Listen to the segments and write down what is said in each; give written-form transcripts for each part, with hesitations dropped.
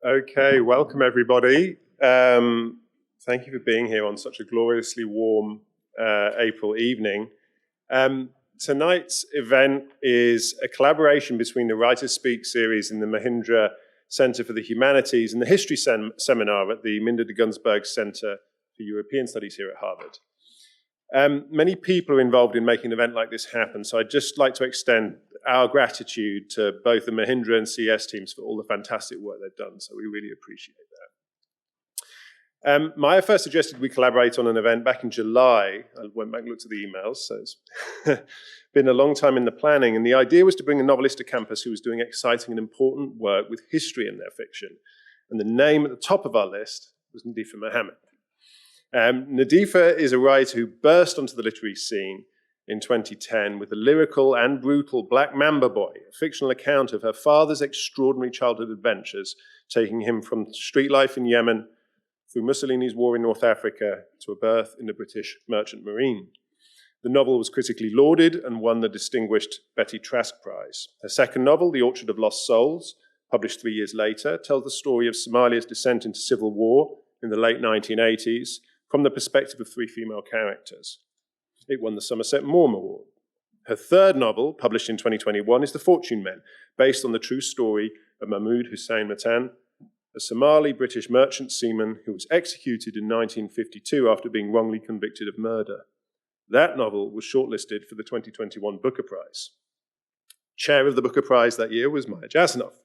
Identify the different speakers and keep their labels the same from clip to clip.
Speaker 1: Okay, welcome everybody. Thank you for being here on such a gloriously warm April evening. Tonight's event is a collaboration between the Writers Speak series in the Mahindra Centre for the Humanities and the History Seminar at the Minda de Gunzburg Centre for European Studies here at Harvard. Many people are involved in making an event like this happen, so I'd just like to extend our gratitude to both the Mahindra and CS teams for all the fantastic work they've done, so we really appreciate that. Maya first suggested we collaborate on an event back in July. I went back and looked at the emails, so it's been a long time in the planning, and the idea was to bring a novelist to campus who was doing exciting and important work with history in their fiction, and the name at the top of our list was Nadifa Mohamed. Nadifa is a writer who burst onto the literary scene in 2010 with the lyrical and brutal Black Mamba Boy, a fictional account of her father's extraordinary childhood adventures, taking him from street life in Yemen through Mussolini's war in North Africa to a birth in the British Merchant Marine. The novel was critically lauded and won the distinguished Betty Trask Prize. Her second novel, The Orchard of Lost Souls, published 3 years later, tells the story of Somalia's descent into civil war in the late 1980s, from the perspective of 3 female characters. It won the Somerset Maugham Award. Her third novel, published in 2021, is The Fortune Men, based on the true story of Mahmoud Hussein Matan, a Somali British merchant seaman who was executed in 1952 after being wrongly convicted of murder. That novel was shortlisted for the 2021 Booker Prize. Chair of the Booker Prize that year was Maya Jasanoff.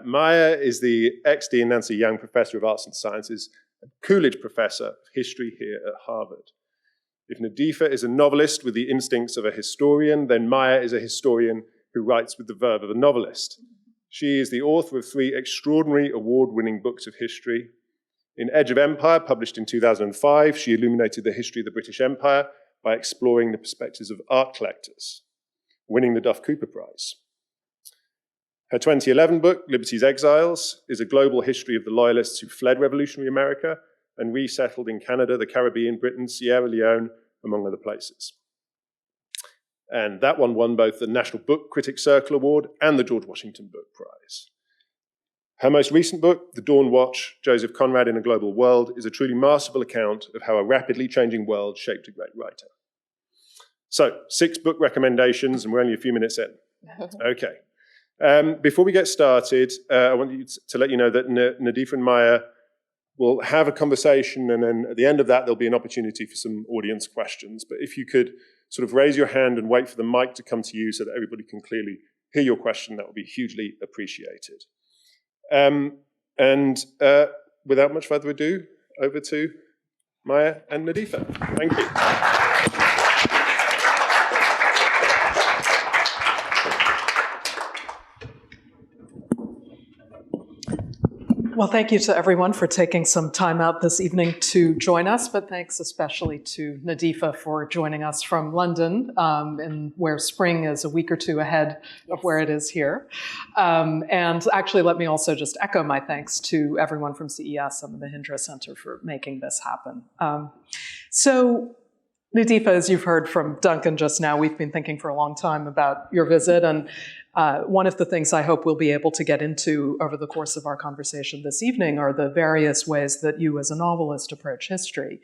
Speaker 1: Maya is the ex-Dean Nancy Young Professor of Arts and Sciences and Coolidge Professor of History here at Harvard. If Nadifa is a novelist with the instincts of a historian, then Maya is a historian who writes with the verve of a novelist. She is the author of 3 extraordinary award-winning books of history. In Edge of Empire, published in 2005, she illuminated the history of the British Empire by exploring the perspectives of art collectors, winning the Duff Cooper Prize. Her 2011 book, Liberty's Exiles, is a global history of the loyalists who fled revolutionary America and resettled in Canada, the Caribbean, Britain, Sierra Leone, among other places. And that one won both the National Book Critics Circle Award and the George Washington Book Prize. Her most recent book, The Dawn Watch, Joseph Conrad in a Global World, is a truly masterful account of how a rapidly changing world shaped a great writer. So, 6 book recommendations, and we're only a few minutes in. Okay. Before we get started, I want you to let you know that Nadifa and Maya will have a conversation, and then at the end of that, there'll be an opportunity for some audience questions. But if you could sort of raise your hand and wait for the mic to come to you so that everybody can clearly hear your question, that would be hugely appreciated. Without much further ado, over to Maya and Nadifa. Thank you.
Speaker 2: Well, thank you to everyone for taking some time out this evening to join us, but thanks especially to Nadifa for joining us from London, where spring is a week or 2 ahead of where it is here. And actually, let me also just echo my thanks to everyone from CES and the Mahindra Center for making this happen. So, Nadifa, as you've heard from Duncan just now, we've been thinking for a long time about your visit, and one of the things I hope we'll be able to get into over the course of our conversation this evening are the various ways that you as a novelist approach history.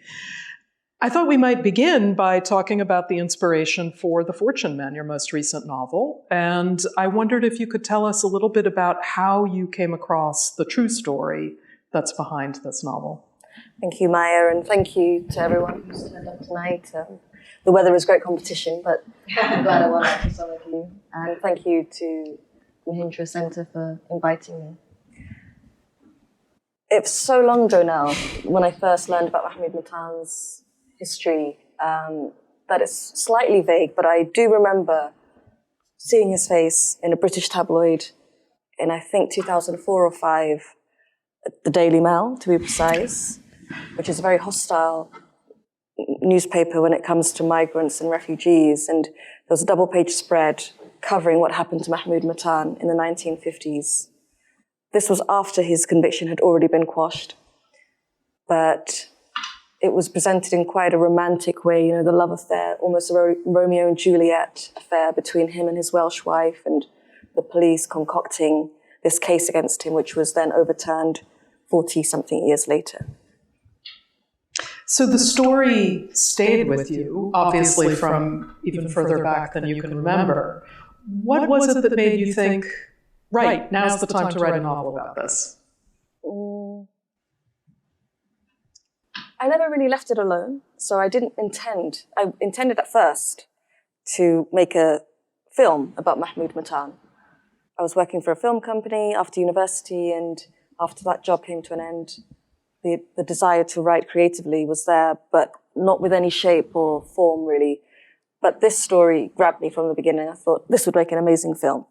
Speaker 2: I thought we might begin by talking about the inspiration for The Fortune Men, your most recent novel, and I wondered if you could tell us a little bit about how you came across the true story that's behind this novel.
Speaker 3: Thank you, Maya, and thank you to everyone who's turned up tonight. The weather is great competition, but I'm glad I won out for some of you. And thank you to the Mahindra Center for inviting me. It's so long ago now, when I first learned about Mahmoud Matan's history, that it's slightly vague, but I do remember seeing his face in a British tabloid in, I think, 2004 or 5, the Daily Mail, to be precise, which is a very hostile newspaper when it comes to migrants and refugees. And there was a double-page spread covering what happened to Mahmoud Matan in the 1950s. This was after his conviction had already been quashed. But it was presented in quite a romantic way, you know, the love affair, almost a Romeo and Juliet affair between him and his Welsh wife, and the police concocting this case against him, which was then overturned 40-something years later.
Speaker 2: So the story stayed with you, obviously from even further back than you can remember. What was it that made you think, right, now's the time to write a novel about this?
Speaker 3: I never really left it alone, so I didn't intend. I intended at first to make a film about Mahmoud Matan. I was working for a film company after university, and after that job came to an end, the desire to write creatively was there, but not with any shape or form, really. But this story grabbed me from the beginning. I thought this would make an amazing film.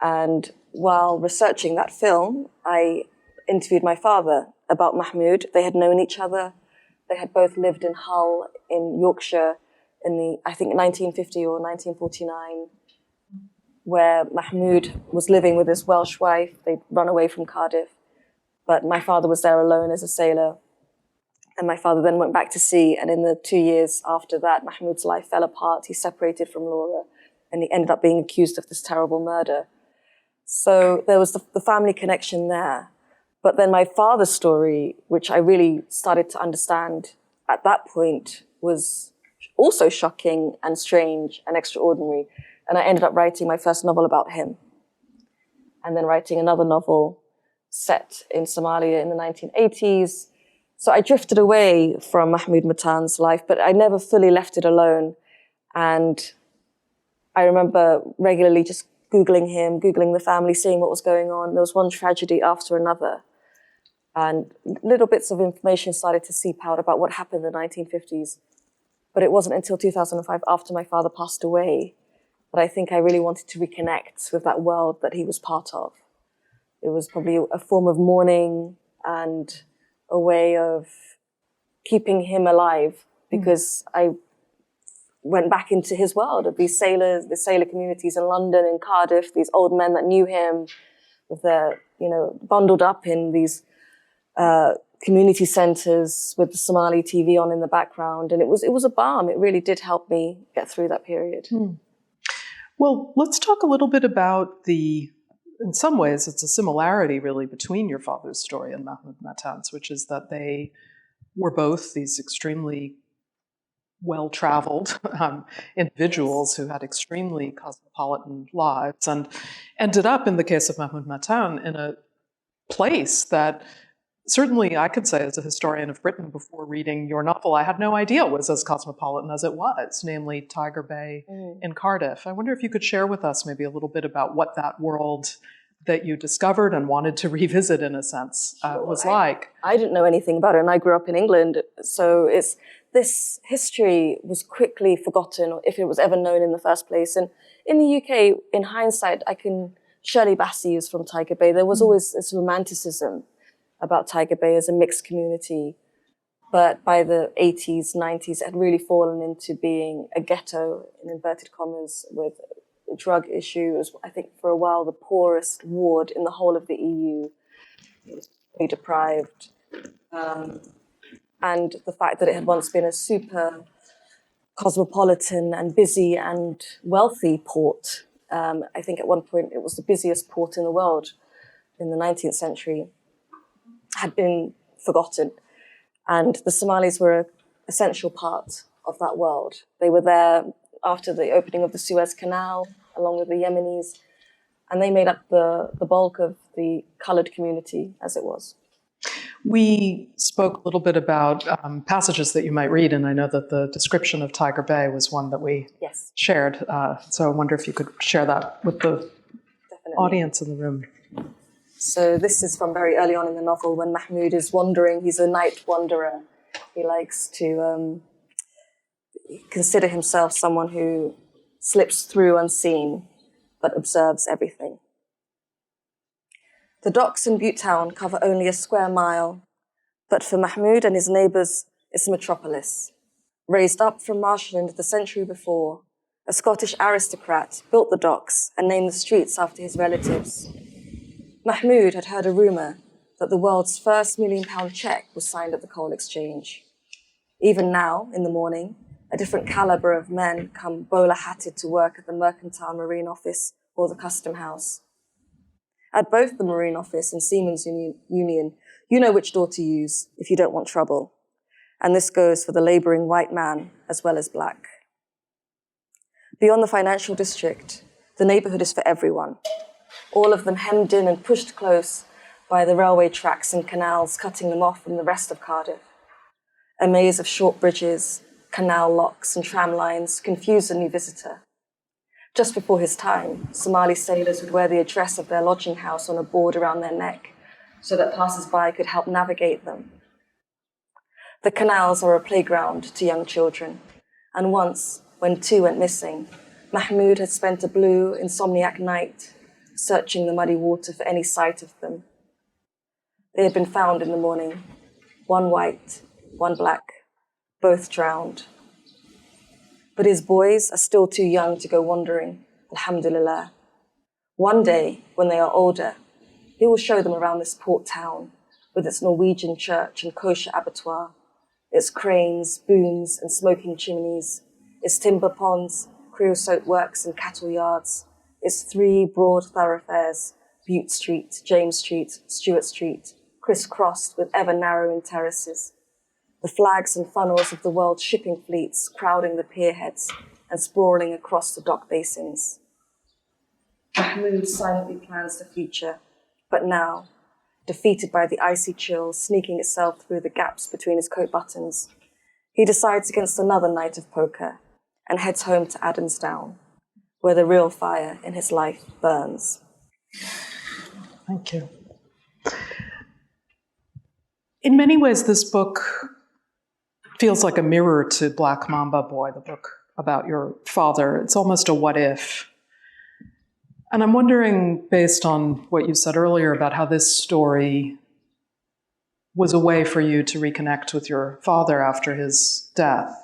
Speaker 3: And while researching that film, I interviewed my father about Mahmoud. They had known each other. They had both lived in Hull, in Yorkshire, in the, I think, 1950 or 1949, where Mahmoud was living with his Welsh wife. They'd run away from Cardiff. But my father was there alone as a sailor. And my father then went back to sea. And in the 2 years after that, Mahmoud's life fell apart. He separated from Laura, and he ended up being accused of this terrible murder. So there was the family connection there. But then my father's story, which I really started to understand at that point, was also shocking and strange and extraordinary. And I ended up writing my first novel about him. And then writing another novel set in Somalia in the 1980s. So I drifted away from Mahmoud Matan's life, but I never fully left it alone. And I remember regularly just Googling him, Googling the family, seeing what was going on. There was one tragedy after another. And little bits of information started to seep out about what happened in the 1950s. But it wasn't until 2005, after my father passed away, that I think I really wanted to reconnect with that world that he was part of. It was probably a form of mourning and a way of keeping him alive, because I went back into his world of these sailors, the sailor communities in London and Cardiff, these old men that knew him, with their, bundled up in these community centres with the Somali TV on in the background. And it was a balm. It really did help me get through that period.
Speaker 2: Well, let's talk a little bit about in some ways, it's a similarity really between your father's story and Mahmoud Matan's, which is that they were both these extremely well-traveled individuals who had extremely cosmopolitan lives, and ended up, in the case of Mahmoud Matan, in a place that certainly I could say, as a historian of Britain before reading your novel, I had no idea was as cosmopolitan as it was, namely Tiger Bay in Cardiff. I wonder if you could share with us maybe a little bit about what that world that you discovered and wanted to revisit, in a sense, was like.
Speaker 3: I didn't know anything about it, and I grew up in England, so this history was quickly forgotten, if it was ever known in the first place. And in the UK, in hindsight, Shirley Bassey is from Tiger Bay. There was always this romanticism about Tiger Bay as a mixed community. But by the 80s, 90s, it had really fallen into being a ghetto, in inverted commas, with drug issues. I think for a while, the poorest ward in the whole of the EU. It was very deprived. And the fact that it had once been a super cosmopolitan and busy and wealthy port. I think at one point it was the busiest port in the world in the 19th century, had been forgotten. And the Somalis were an essential part of that world. They were there after the opening of the Suez Canal, along with the Yemenis, and they made up the bulk of the coloured community, as it was.
Speaker 2: We spoke a little bit about passages that you might read, and I know that the description of Tiger Bay was one that we shared. So I wonder if you could share that with the audience in the room.
Speaker 3: So this is from very early on in the novel, when Mahmoud is wandering. He's a night wanderer. He likes to consider himself someone who slips through unseen, but observes everything. The docks in Butte Town cover only a square mile, but for Mahmoud and his neighbours, it's a metropolis. Raised up from marshland the century before, a Scottish aristocrat built the docks and named the streets after his relatives. Mahmoud had heard a rumour that the world's first £1 million cheque was signed at the coal exchange. Even now, in the morning, a different calibre of men come bowler-hatted to work at the Mercantile Marine Office or the Custom House. At both the Marine Office and Seamen's Union, you know which door to use if you don't want trouble. And this goes for the labouring white man as well as black. Beyond the financial district, the neighbourhood is for everyone, all of them hemmed in and pushed close by the railway tracks and canals cutting them off from the rest of Cardiff. A maze of short bridges, canal locks and tram lines confused the new visitor. Just before his time, Somali sailors would wear the address of their lodging house on a board around their neck so that passers-by could help navigate them. The canals are a playground to young children, and once, when two went missing, Mahmoud had spent a blue, insomniac night searching the muddy water for any sight of them. They had been found in the morning, one white, one black, both drowned. But his boys are still too young to go wandering, alhamdulillah. One day, when they are older, he will show them around this port town with its Norwegian church and kosher abattoir, its cranes, booms and smoking chimneys, its timber ponds, creosote works and cattle yards, its three broad thoroughfares, Bute Street, James Street, Stewart Street, crisscrossed with ever-narrowing terraces, the flags and funnels of the world's shipping fleets crowding the pierheads and sprawling across the dock basins. Mahmoud silently plans the future, but now, defeated by the icy chill sneaking itself through the gaps between his coat buttons, he decides against another night of poker and heads home to Adamsdown, where the real fire in his life burns.
Speaker 2: Thank you. In many ways, this book feels like a mirror to Black Mamba Boy, the book about your father. It's almost a what if. And I'm wondering, based on what you said earlier about how this story was a way for you to reconnect with your father after his death,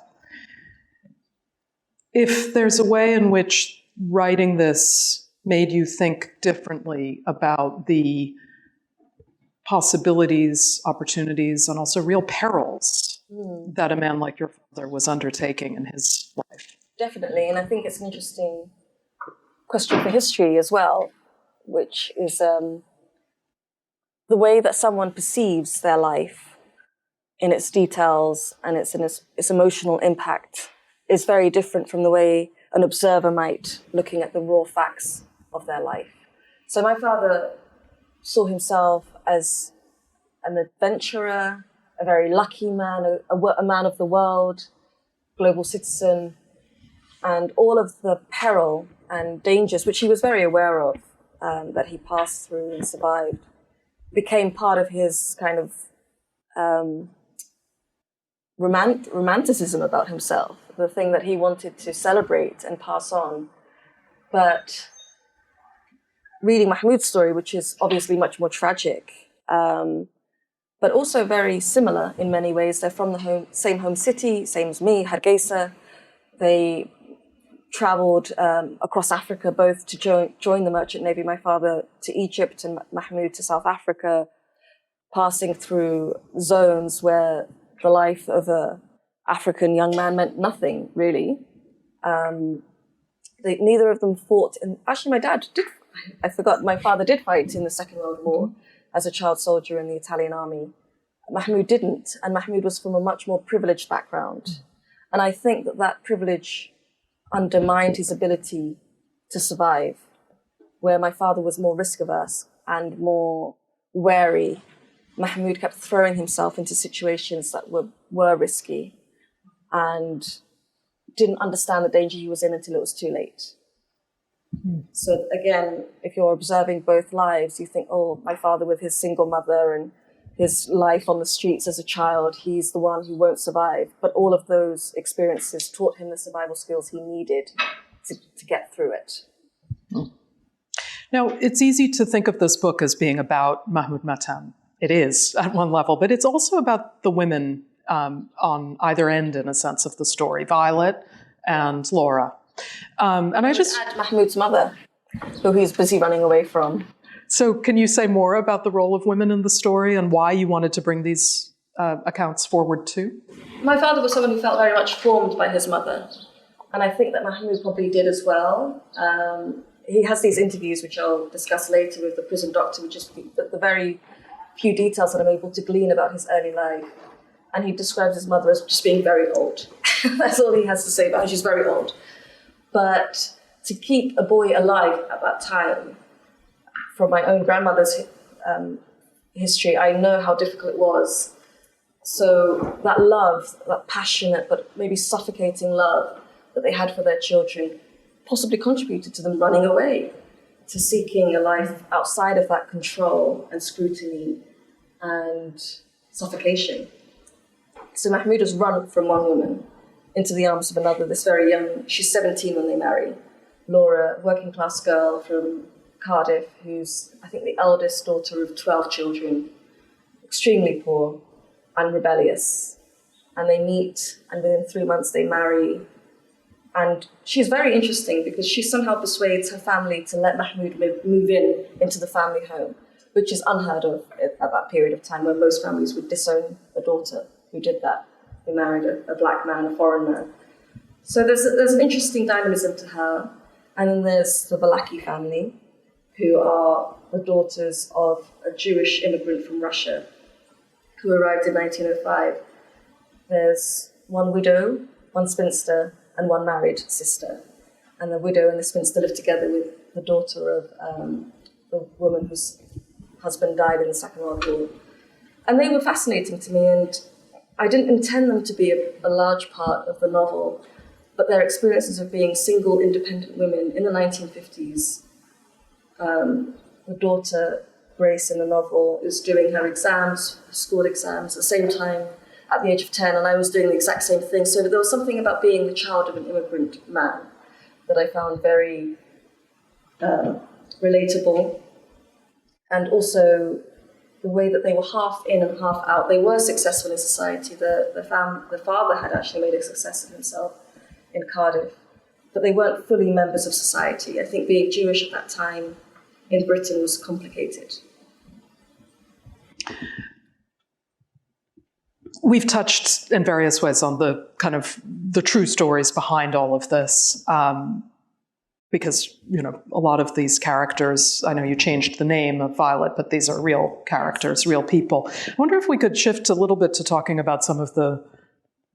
Speaker 2: if there's a way in which writing this made you think differently about the possibilities, opportunities, and also real perils that a man like your father was undertaking in his life.
Speaker 3: Definitely, and I think it's an interesting question for history as well, which is the way that someone perceives their life in its details and its emotional impact is very different from the way an observer might looking at the raw facts of their life. So my father saw himself as an adventurer, a very lucky man, a man of the world, global citizen, and all of the peril and dangers, which he was very aware of, that he passed through and survived, became part of his kind of romanticism about himself, the thing that he wanted to celebrate and pass on. But reading Mahmoud's story, which is obviously much more tragic, but also very similar in many ways. They're from the same home city, same as me, Hargeisa. They travelled across Africa, both to join the Merchant Navy, my father to Egypt and Mahmoud to South Africa, passing through zones where the life of an African young man meant nothing, really. Neither of them fought. Actually, my dad did. I forgot, my father did fight in the Second World War as a child soldier in the Italian army. Mahmoud didn't, and Mahmoud was from a much more privileged background. And I think that privilege undermined his ability to survive, where my father was more risk-averse and more wary. Mahmoud kept throwing himself into situations that were risky and didn't understand the danger he was in until it was too late. So again, if you're observing both lives, you think, oh, my father with his single mother and his life on the streets as a child, he's the one who won't survive. But all of those experiences taught him the survival skills he needed to get through it.
Speaker 2: Now, it's easy to think of this book as being about Mahmoud Matam. It is at one level, but it's also about the women on either end, in a sense, of the story, Violet and Laura. And I just
Speaker 3: add Mahmoud's mother, who he's busy running away from.
Speaker 2: So can you say more about the role of women in the story and why you wanted to bring these accounts forward too?
Speaker 3: My father was someone who felt very much formed by his mother. And I think that Mahmoud probably did as well. he has these interviews, which I'll discuss later, with the prison doctor, which is the very few details that I'm able to glean about his early life. And he describes his mother as just being very old. That's all he has to say about her. She's very old. But to keep a boy alive at that time, from my own grandmother's history, I know how difficult it was. So that love, that passionate but maybe suffocating love that they had for their children possibly contributed to them running away, to seeking a life outside of that control and scrutiny and suffocation. So Mahmoud was run from one woman into the arms of another, this very young, she's 17 when they marry, Laura, working class girl from Cardiff, who's, I think, the eldest daughter of 12 children, extremely poor and rebellious. And they meet, and within 3 months they marry. And she's very interesting because she somehow persuades her family to let Mahmoud move into the family home, which is unheard of at that period of time, where most families would disown a daughter who did that, who married a black man, a foreigner. So there's an interesting dynamism to her. And then there's the Balaki family, who are the daughters of a Jewish immigrant from Russia who arrived in 1905. There's one widow, one spinster, and one married sister. And the widow and the spinster live together with the daughter of the woman whose husband died in the Second World War. And they were fascinating to me, and I didn't intend them to be a large part of the novel, but their experiences of being single, independent women in the 1950s. The daughter, Grace, in the novel, is doing her exams, school exams, at the same time at the age of 10, and I was doing the exact same thing. So there was something about being the child of an immigrant man that I found very relatable. And also the way that they were half in and half out. They were successful in society. The father had actually made a success of himself in Cardiff, but they weren't fully members of society. I think being Jewish at that time in Britain was complicated.
Speaker 2: We've touched in various ways on the kind of the true stories behind all of this, because, you know, a lot of these characters, I know you changed the name of Violet, but these are real characters, real people. I wonder if we could shift a little bit to talking about some of the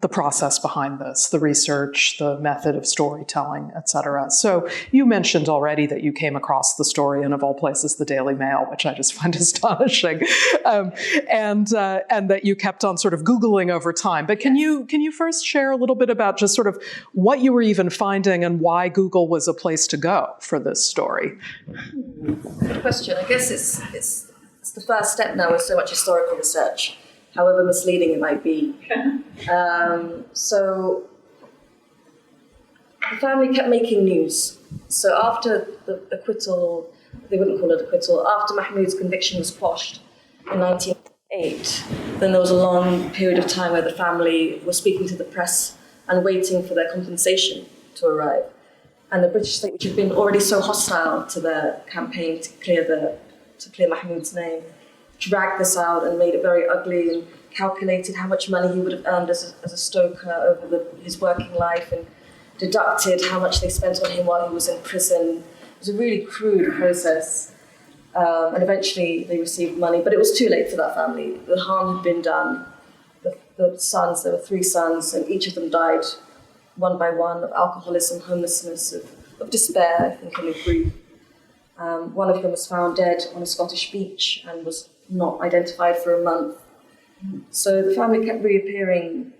Speaker 2: process behind this, the research, the method of storytelling, et cetera. So you mentioned already that you came across the story in, of all places, the Daily Mail, which I just find astonishing, and that you kept on sort of Googling over time. But can you first share a little bit about just sort of what you were even finding and why Google was a place to go for this story?
Speaker 3: Good question. I guess it's the first step now with so much historical research, however misleading it might be. So the family kept making news. So after the acquittal, they wouldn't call it acquittal, after Mahmoud's conviction was quashed in 1908, then there was a long period of time where the family was speaking to the press and waiting for their compensation to arrive. And the British state, which had been already so hostile to their campaign to clear Mahmoud's name, dragged this out and made it very ugly and calculated how much money he would have earned as a stoker over his working life and deducted how much they spent on him while he was in prison. It was a really crude process. And eventually they received money, but it was too late for that family. The harm had been done. The sons, there were 3 sons, and each of them died one by one of alcoholism, homelessness, of despair, I think, and of grief. One of them was found dead on a Scottish beach and was not identified for a month. So the family kept reappearing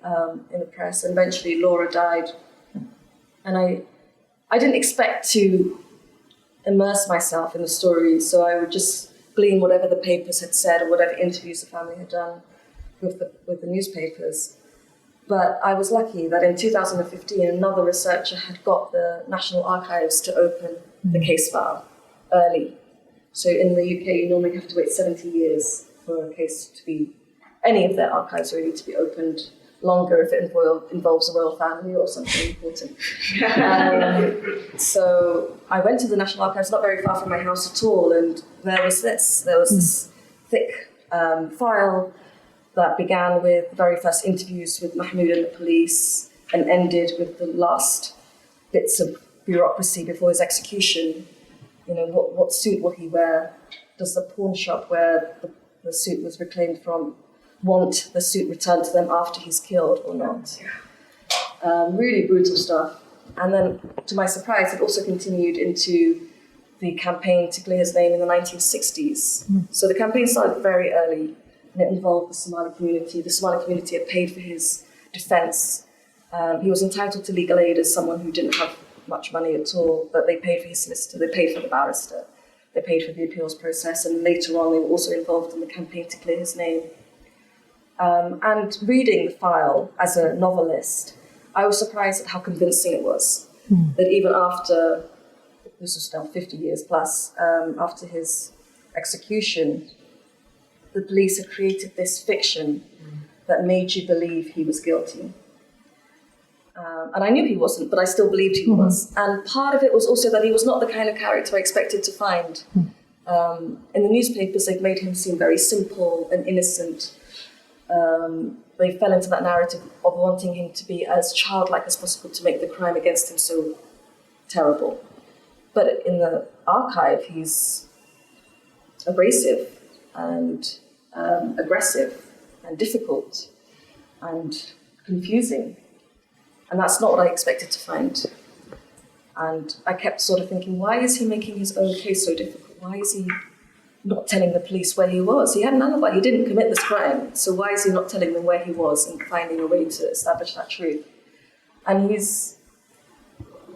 Speaker 3: in the press, and eventually Laura died. And I didn't expect to immerse myself in the story, so I would just glean whatever the papers had said or whatever interviews the family had done with the newspapers. But I was lucky that in 2015, another researcher had got the National Archives to open the case file early. So in the UK, you normally have to wait 70 years for a case to be, any of their archives really, to be opened, longer if it involves a royal family or something important. So I went to the National Archives, not very far from my house at all, and there was this thick file that began with the very first interviews with Mahmoud and the police and ended with the last bits of bureaucracy before his execution. what suit will he wear? Does the pawn shop where the suit was reclaimed from want the suit returned to them after he's killed or not? Really brutal stuff. And then, to my surprise, it also continued into the campaign to clear his name in the 1960s. So the campaign started very early, and it involved the Somali community. The Somali community had paid for his defense. He was entitled to legal aid as someone who didn't have much money at all, but they paid for his solicitor, they paid for the barrister, they paid for the appeals process, and later on they were also involved in the campaign to clear his name. And reading the file as a novelist, I was surprised at how convincing it was. That even after, this was now 50 years plus, after his execution, the police had created this fiction that made you believe he was guilty. And I knew he wasn't, but I still believed he was. And part of it was also that he was not the kind of character I expected to find. In the newspapers, they've made him seem very simple and innocent. They fell into that narrative of wanting him to be as childlike as possible to make the crime against him so terrible. But in the archive, he's abrasive and aggressive and difficult and confusing. And that's not what I expected to find. And I kept sort of thinking, why is he making his own case so difficult? Why is he not telling the police where he was? He had an alibi. He didn't commit this crime. So why is he not telling them where he was and finding a way to establish that truth? And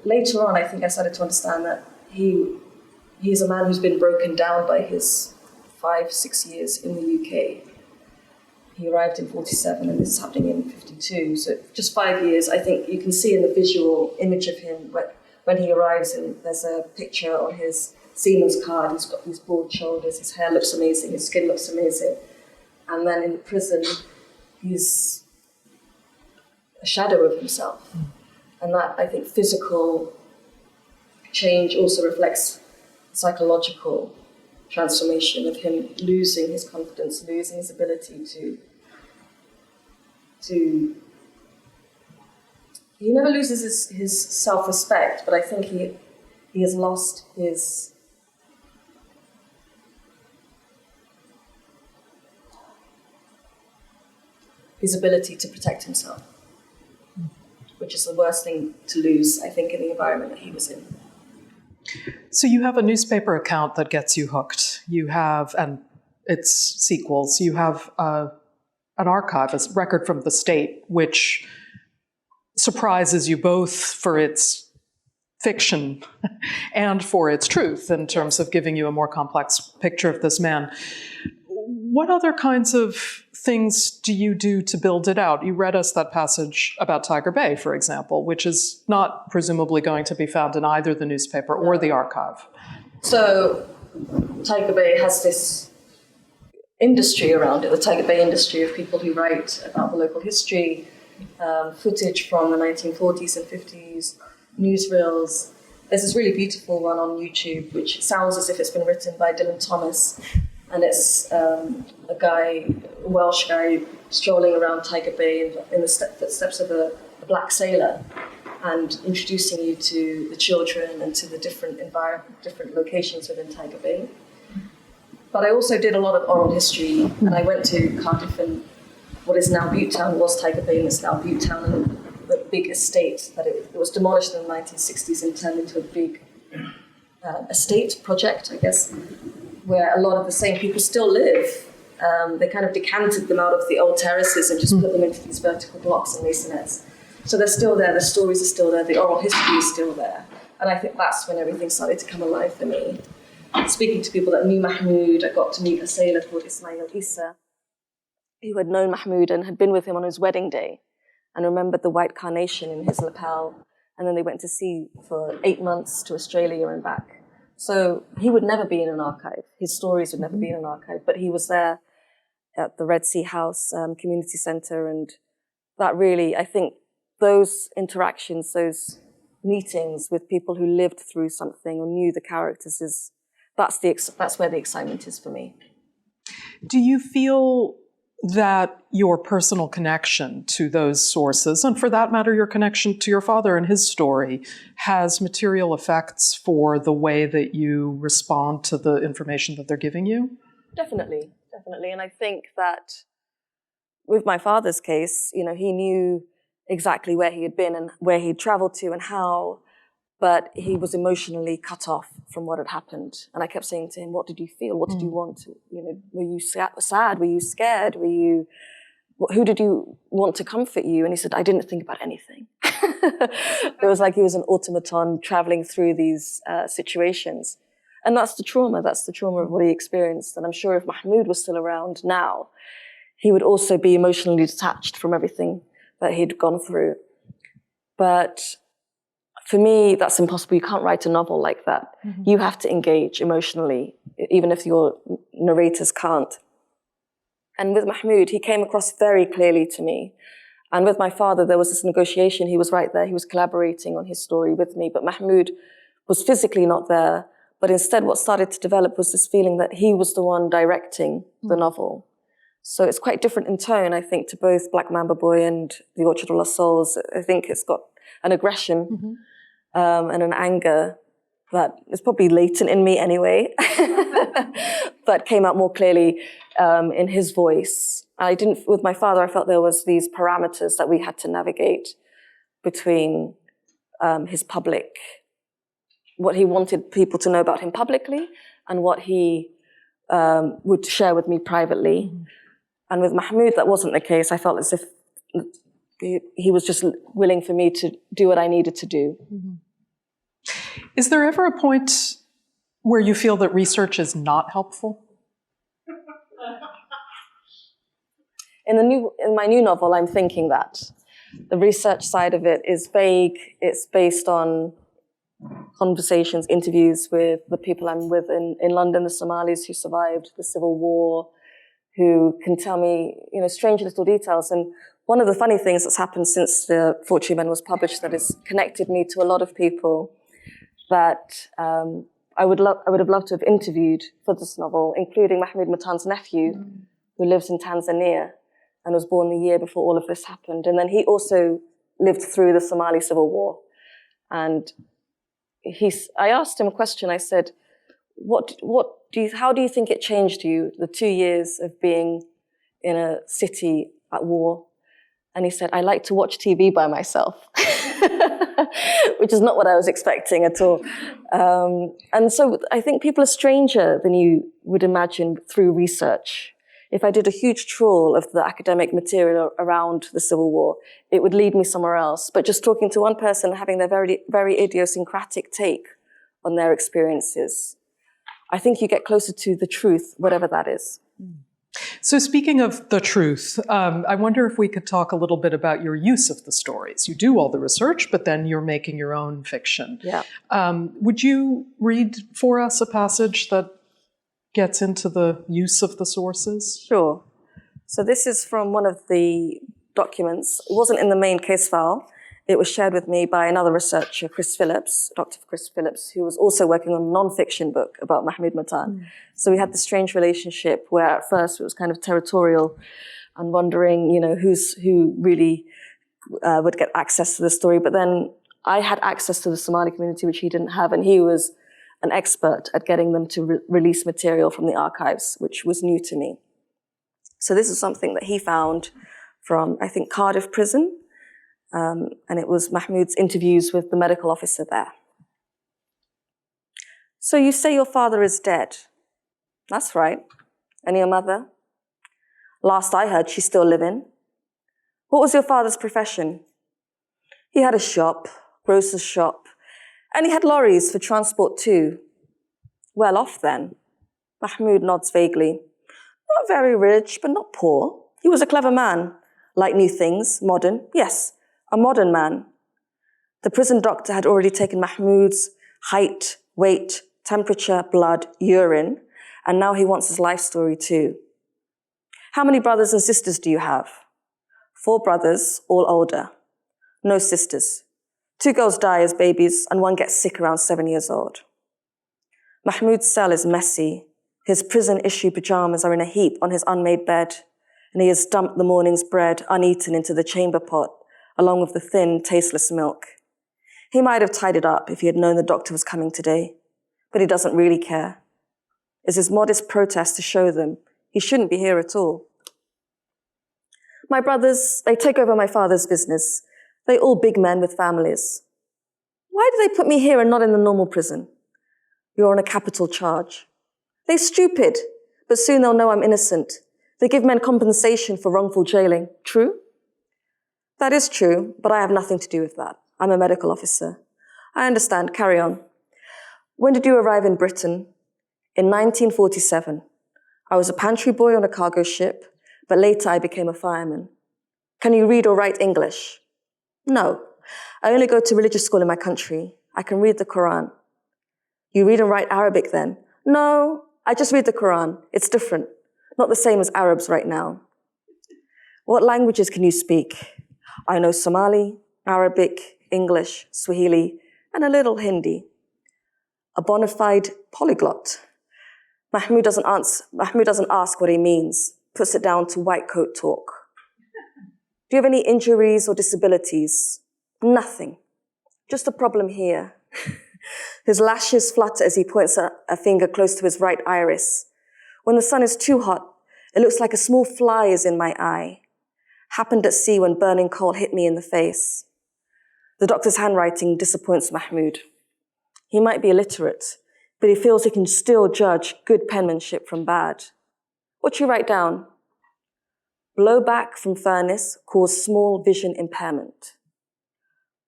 Speaker 3: later on, I think I started to understand that he's a man who's been broken down by his 5-6 years in the UK. He arrived in 47 and this is happening in 52. So just 5 years. I think you can see in the visual image of him when he arrives, and there's a picture on his seaman's card. He's got these broad shoulders, his hair looks amazing, his skin looks amazing. And then in prison, he's a shadow of himself. And that, I think, physical change also reflects psychological transformation of him losing his confidence, losing his ability to he never loses his self-respect, but I think he has lost his ability to protect himself, which is the worst thing to lose, I think, in the environment that he was in.
Speaker 2: So you have a newspaper account that gets you hooked. You have, and its sequels, you have an archive, a record from the state, which surprises you both for its fiction and for its truth in terms of giving you a more complex picture of this man. What other kinds of things do you do to build it out? You read us that passage about Tiger Bay, for example, which is not presumably going to be found in either the newspaper or the archive.
Speaker 3: So Tiger Bay has this industry around it, the Tiger Bay industry of people who write about the local history, footage from the 1940s and 50s, newsreels. There's this really beautiful one on YouTube, which sounds as if it's been written by Dylan Thomas. And it's a Welsh guy, strolling around Tiger Bay in the footsteps of a black sailor and introducing you to the children and to the different locations within Tiger Bay. But I also did a lot of oral history, and I went to Cardiff, and what is now Butetown was Tiger Bay, and it's now Butetown, and the big estate that it was demolished in the 1960s and turned into a big estate project, I guess, where a lot of the same people still live. They kind of decanted them out of the old terraces and just put them into these vertical blocks and masonettes. So they're still there, the stories are still there, the oral history is still there. And I think that's when everything started to come alive for me. Speaking to people that knew Mahmoud, I got to meet a sailor called Ismail Issa, who had known Mahmoud and had been with him on his wedding day and remembered the white carnation in his lapel. And then they went to sea for 8 months to Australia and back. So he would never be in an archive. His stories would never be in an archive, but he was there at the Red Sea House Community Centre, and that really, I think, those interactions, those meetings with people who lived through something or knew the characters that's where the excitement is for me.
Speaker 2: Do you feel that your personal connection to those sources, and for that matter, your connection to your father and his story, has material effects for the way that you respond to the information that they're giving you?
Speaker 3: Definitely, definitely. And I think that with my father's case, you know, he knew exactly where he had been and where he'd traveled to and how, but he was emotionally cut off from what had happened. And I kept saying to him, what did you feel? What did you want? You know, were you sad? Were you scared? Who did you want to comfort you? And he said, I didn't think about anything. It was like he was an automaton traveling through these situations. And that's the trauma of what he experienced. And I'm sure if Mahmoud was still around now, he would also be emotionally detached from everything that he'd gone through. But for me, that's impossible. You can't write a novel like that. Mm-hmm. You have to engage emotionally, even if your narrators can't. And with Mahmoud, he came across very clearly to me. And with my father, there was this negotiation. He was right there. He was collaborating on his story with me. But Mahmoud was physically not there. But instead, what started to develop was this feeling that he was the one directing the novel. So it's quite different in tone, I think, to both Black Mamba Boy and The Orchard of Lost Souls. I think it's got an aggression and an anger that is probably latent in me anyway, but came out more clearly in his voice. With my father, I felt there was these parameters that we had to navigate between his public, what he wanted people to know about him publicly and what he would share with me privately. And with Mahmoud, that wasn't the case. I felt as if he was just willing for me to do what I needed to do.
Speaker 2: Is there ever a point where you feel that research is not helpful?
Speaker 3: In my new novel, I'm thinking that. The research side of it is vague. It's based on conversations, interviews with the people I'm with in London, the Somalis who survived the civil war, who can tell me, you know, strange little details. And one of the funny things that's happened since the Fortune Men was published that has connected me to a lot of people that I would have loved to have interviewed for this novel, including Mahmoud Matan's nephew, who lives in Tanzania and was born the year before all of this happened. And then he also lived through the Somali civil war. And I asked him a question. I said, how do you think it changed you, the 2 years of being in a city at war? And he said, I like to watch TV by myself, which is not what I was expecting at all. And so I think people are stranger than you would imagine through research. If I did a huge trawl of the academic material around the Civil War, it would lead me somewhere else. But just talking to one person, having their very, very idiosyncratic take on their experiences, I think you get closer to the truth, whatever that is.
Speaker 2: So speaking of the truth, I wonder if we could talk a little bit about your use of the stories. You do all the research, but then you're making your own fiction.
Speaker 3: Yeah.
Speaker 2: Would you read for us a passage that gets into the use of the sources?
Speaker 3: Sure. So this is from one of the documents. It wasn't in the main case file. It was shared with me by another researcher, Chris Phillips, Dr. Chris Phillips, who was also working on a non-fiction book about Mahmoud Matan. So we had this strange relationship where at first it was kind of territorial and wondering, you know, who really would get access to the story. But then I had access to the Somali community, which he didn't have, and he was an expert at getting them to release material from the archives, which was new to me. So this is something that he found from, I think, Cardiff Prison. And it was Mahmoud's interviews with the medical officer there. So you say your father is dead. That's right. And your mother? Last I heard, she's still living. What was your father's profession? He had a shop, grocer's shop, and he had lorries for transport too. Well off then. Mahmoud nods vaguely. Not very rich, but not poor. He was a clever man. Liked new things, modern, yes. A modern man. The prison doctor had already taken Mahmoud's height, weight, temperature, blood, urine, and now he wants his life story too. How many brothers and sisters do you have? 4 brothers, all older. No sisters. 2 girls die as babies and 1 gets sick around 7 years old. Mahmoud's cell is messy. His prison-issue pajamas are in a heap on his unmade bed. and he has dumped the morning's bread uneaten into the chamber pot, along with the thin, tasteless milk. He might have tied it up if he had known the doctor was coming today, but he doesn't really care. It's his modest protest to show them he shouldn't be here at all. My brothers, they take over my father's business. They all big men with families. Why do they put me here and not in the normal prison? You're on a capital charge. They're stupid, but soon they'll know I'm innocent. They give men compensation for wrongful jailing. True? That is true, but I have nothing to do with that. I'm a medical officer. I understand. Carry on. When did you arrive in Britain? In 1947. I was a pantry boy on a cargo ship, but later I became a fireman. Can you read or write English? No. I only go to religious school in my country. I can read the Quran. You read and write Arabic then? No, I just read the Quran. It's different. Not the same as Arabs right now. What languages can you speak? I know Somali, Arabic, English, Swahili, and a little Hindi. A bona fide polyglot. Mahmoud doesn't ask what he means, puts it down to white coat talk. Do you have any injuries or disabilities? Nothing. Just a problem here. His lashes flutter as he points a finger close to his right iris. When the sun is too hot, it looks like a small fly is in my eye. Happened at sea when burning coal hit me in the face. The doctor's handwriting disappoints Mahmoud. He might be illiterate, but he feels he can still judge good penmanship from bad. What you write down? Blowback from furnace caused small vision impairment.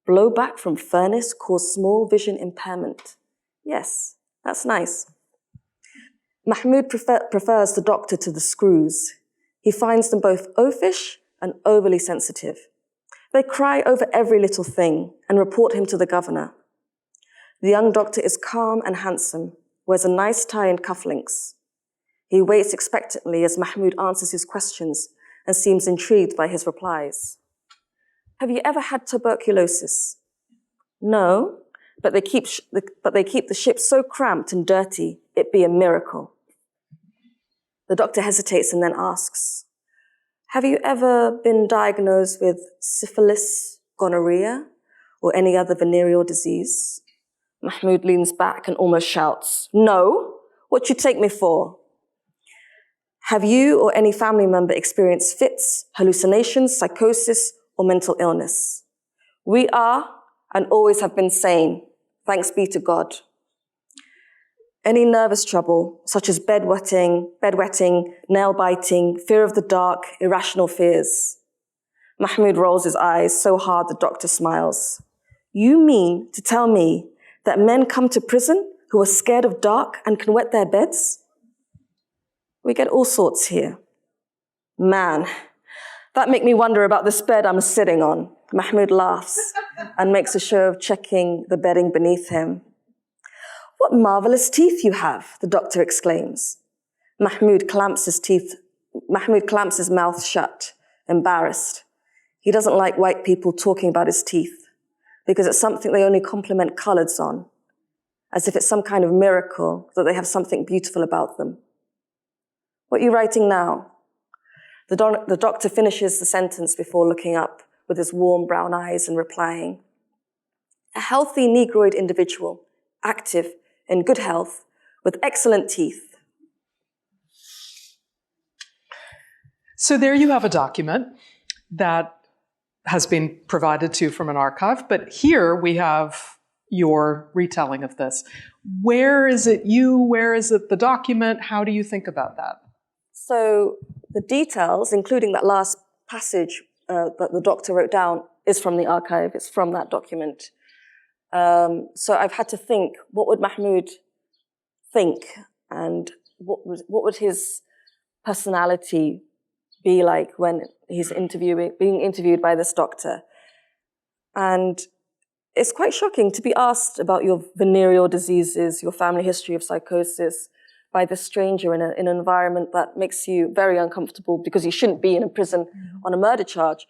Speaker 3: Blowback from furnace caused small vision impairment. Yes, that's nice. Mahmoud prefers the doctor to the screws. He finds them both oafish and overly sensitive. They cry over every little thing and report him to the governor. The young doctor is calm and handsome, wears a nice tie and cufflinks. He waits expectantly as Mahmoud answers his questions and seems intrigued by his replies. Have you ever had tuberculosis? No, but they keep the ship so cramped and dirty, it'd be a miracle. The doctor hesitates and then asks, have you ever been diagnosed with syphilis, gonorrhea, or any other venereal disease? Mahmoud leans back and almost shouts, no, what you take me for? Have you or any family member experienced fits, hallucinations, psychosis, or mental illness? We are and always have been sane, thanks be to God. Any nervous trouble, such as bedwetting, nail biting, fear of the dark, irrational fears. Mahmoud rolls his eyes so hard the doctor smiles. You mean to tell me that men come to prison who are scared of dark and can wet their beds? We get all sorts here. Man, that make me wonder about this bed I'm sitting on. Mahmoud laughs and makes a show of checking the bedding beneath him. What marvelous teeth you have, the doctor exclaims. Mahmoud clamps his mouth shut, embarrassed. He doesn't like white people talking about his teeth because it's something they only compliment coloreds on, as if it's some kind of miracle that they have something beautiful about them. What are you writing now? The doctor finishes the sentence before looking up with his warm brown eyes and replying, a healthy Negroid individual, active, in good health, with excellent teeth.
Speaker 2: So there you have a document that has been provided to you from an archive, but here we have your retelling of this. Where is it you? Where is it the document? How do you think about that?
Speaker 3: So the details, including that last passage that the doctor wrote down, is from the archive. It's from that document. So I've had to think, what would Mahmoud think, and what would his personality be like when he's being interviewed by this doctor? And it's quite shocking to be asked about your venereal diseases, your family history of psychosis, by this stranger in an environment that makes you very uncomfortable because you shouldn't be in a prison on a murder charge.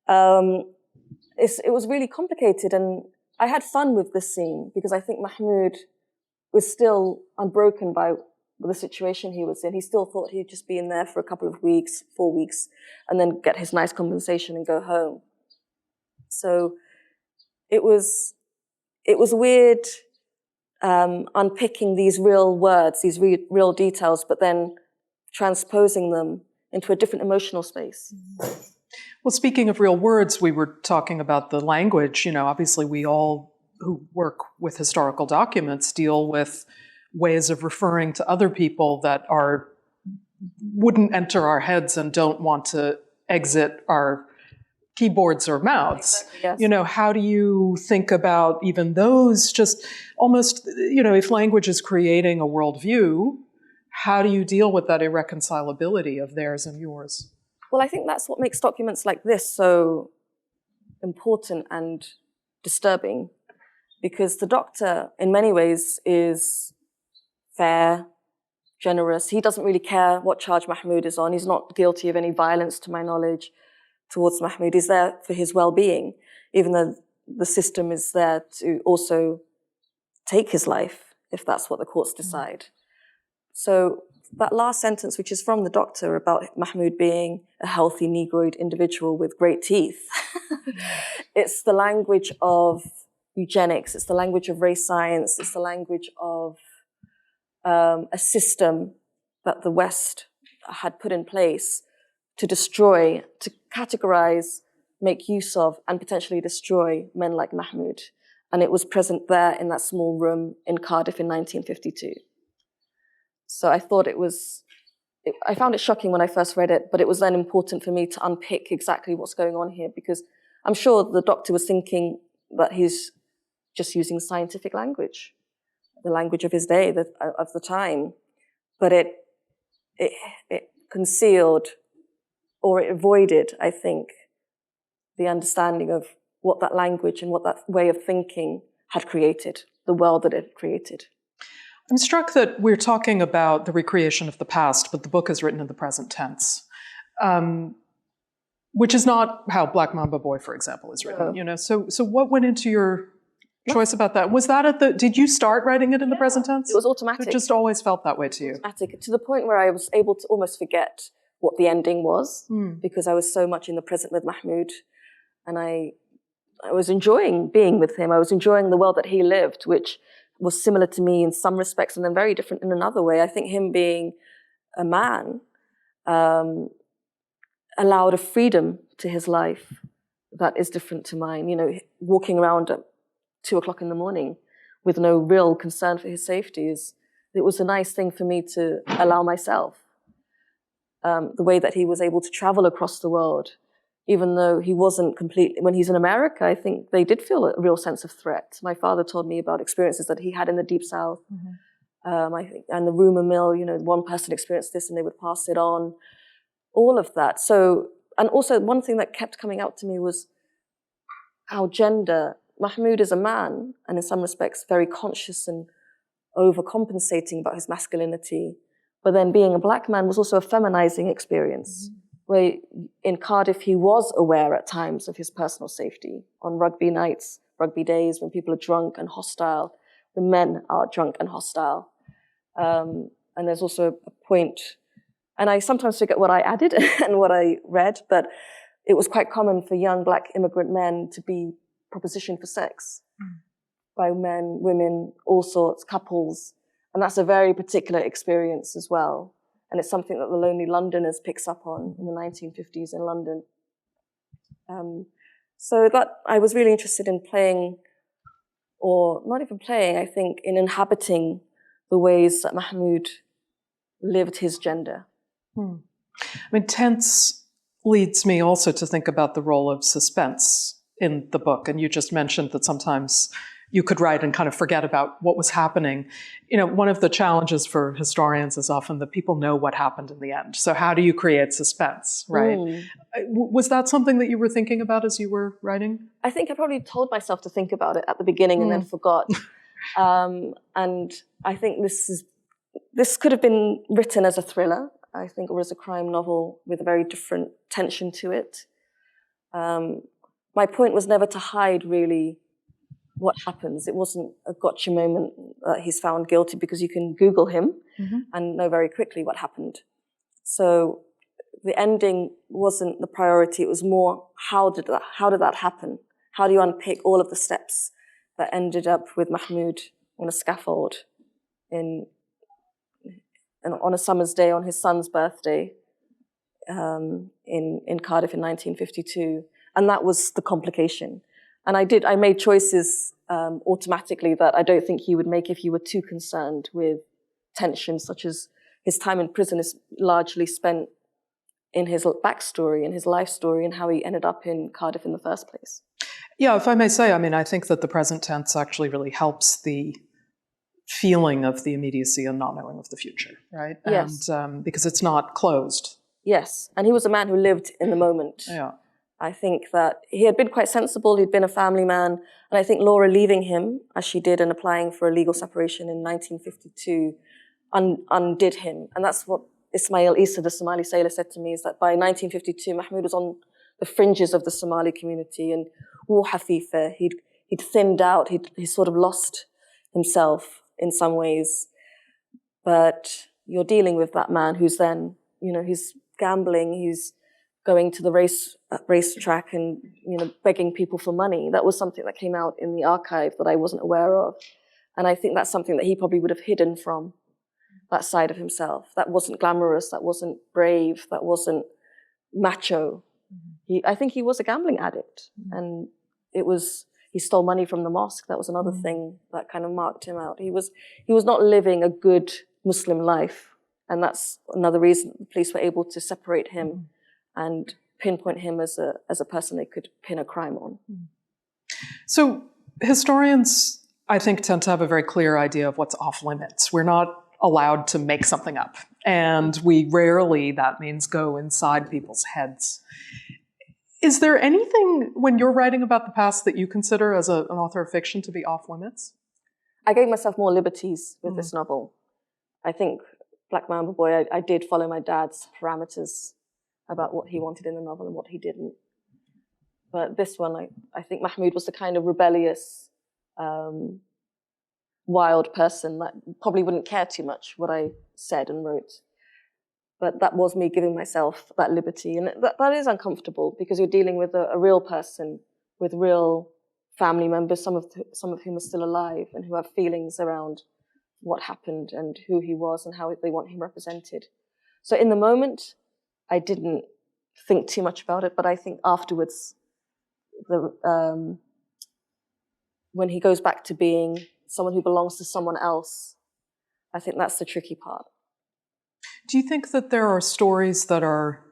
Speaker 3: It was really complicated, and I had fun with this scene because I think Mahmoud was still unbroken by the situation he was in. He still thought he'd just be in there for a couple of weeks, 4 weeks, and then get his nice compensation and go home. So it was weird unpicking these real words, these real details, but then transposing them into a different emotional space.
Speaker 2: Well, speaking of real words, we were talking about the language. Obviously we all who work with historical documents deal with ways of referring to other people that wouldn't enter our heads and don't want to exit our keyboards or mouths.
Speaker 3: Exactly, yes.
Speaker 2: How do you think about even those, just almost, if language is creating a worldview, how do you deal with that irreconcilability of theirs and yours?
Speaker 3: Well, I think that's what makes documents like this so important and disturbing, because the doctor, in many ways, is fair, generous. He doesn't really care what charge Mahmoud is on. He's not guilty of any violence, to my knowledge, towards Mahmoud. He's there for his well-being, even though the system is there to also take his life, if that's what the courts decide. So that last sentence, which is from the doctor about Mahmoud being a healthy Negroid individual with great teeth, it's the language of eugenics, it's the language of race science, it's the language of a system that the West had put in place to destroy, to categorize, make use of, and potentially destroy men like Mahmoud. And it was present there in that small room in Cardiff in 1952. So I thought I found it shocking when I first read it, but it was then important for me to unpick exactly what's going on here, because I'm sure the doctor was thinking that he's just using scientific language, the language of his day, of the time, but it concealed, or it avoided, I think, the understanding of what that language and what that way of thinking had created, the world that it had created.
Speaker 2: I'm struck that we're talking about the recreation of the past, but the book is written in the present tense, which is not how Black Mamba Boy, for example, is written.
Speaker 3: No.
Speaker 2: So what went into your choice about that? Was that did you start writing it in the present tense?
Speaker 3: It was automatic.
Speaker 2: It just always felt that way to you.
Speaker 3: Automatic, to the point where I was able to almost forget what the ending was, because I was so much in the present with Mahmoud, and I was enjoying being with him. I was enjoying the world that he lived, which was similar to me in some respects and then very different in another way. I think him being a man allowed a freedom to his life that is different to mine. Walking around at 2 o'clock in the morning with no real concern for his safety, it was a nice thing for me to allow myself. The way that he was able to travel across the world, even though he wasn't completely, when he's in America, I think they did feel a real sense of threat. My father told me about experiences that he had in the Deep South, I think, and the rumor mill, one person experienced this and they would pass it on, all of that. So, and also one thing that kept coming out to me was how Mahmoud is a man, and in some respects very conscious and overcompensating about his masculinity, but then being a black man was also a feminizing experience, where in Cardiff he was aware at times of his personal safety. On rugby nights, rugby days, when people are drunk and hostile, the men are drunk and hostile. And there's also a point, and I sometimes forget what I added and what I read, but it was quite common for young black immigrant men to be propositioned for sex by men, women, all sorts, couples. And that's a very particular experience as well. And it's something that The Lonely Londoners picks up on in the 1950s in London. So that I was really interested in playing, or not even playing, I think, in inhabiting the ways that Mahmoud lived his gender.
Speaker 2: Tense leads me also to think about the role of suspense in the book. And you just mentioned that sometimes you could write and kind of forget about what was happening. One of the challenges for historians is often that people know what happened in the end. So how do you create suspense, right? Was that something that you were thinking about as you were writing?
Speaker 3: I think I probably told myself to think about it at the beginning and then forgot. And I think this could have been written as a thriller, I think, or as a crime novel with a very different tension to it. My point was never to hide really what happens. It wasn't a gotcha moment that he's found guilty, because you can Google him and know very quickly what happened. So the ending wasn't the priority. It was more, how did that happen? How do you unpick all of the steps that ended up with Mahmoud on a scaffold on a summer's day on his son's birthday in Cardiff in 1952? And that was the complication. And I made choices automatically that I don't think he would make if you were too concerned with tensions, such as his time in prison is largely spent in his backstory and his life story and how he ended up in Cardiff in the first place.
Speaker 2: Yeah, if I may say, I mean, I think that the present tense actually really helps the feeling of the immediacy and not knowing of the future, right?
Speaker 3: Yes.
Speaker 2: And because it's not closed.
Speaker 3: Yes, and he was a man who lived in the moment.
Speaker 2: Yeah.
Speaker 3: I think that he had been quite sensible, he'd been a family man, and I think Laura leaving him, as she did, and applying for a legal separation in 1952, undid him. And that's what Ismail Issa, the Somali sailor, said to me, is that by 1952, Mahmoud was on the fringes of the Somali community, and Hafifa, he'd thinned out, he sort of lost himself in some ways. But you're dealing with that man who's then, he's gambling, he's going to the racetrack and, begging people for money. That was something that came out in the archive that I wasn't aware of. And I think that's something that he probably would have hidden from, that side of himself. That wasn't glamorous, that wasn't brave, that wasn't macho. I think he was a gambling addict. And he stole money from the mosque. That was another thing that kind of marked him out. He was not living a good Muslim life. And that's another reason the police were able to separate him and pinpoint him as a person they could pin a crime on.
Speaker 2: So historians, I think, tend to have a very clear idea of what's off limits. We're not allowed to make something up. And we rarely, that means, go inside people's heads. Is there anything, when you're writing about the past, that you consider as an author of fiction to be off limits?
Speaker 3: I gave myself more liberties with this novel. I think Black Mamba Boy, I did follow my dad's parameters about what he wanted in the novel and what he didn't. But this one, I think Mahmoud was the kind of rebellious, wild person that probably wouldn't care too much what I said and wrote. But that was me giving myself that liberty. And that is uncomfortable, because you're dealing with a real person, with real family members, some of whom are still alive and who have feelings around what happened and who he was and how they want him represented. So in the moment, I didn't think too much about it, but I think afterwards, when he goes back to being someone who belongs to someone else, I think that's the tricky part.
Speaker 2: Do you think that there are stories that are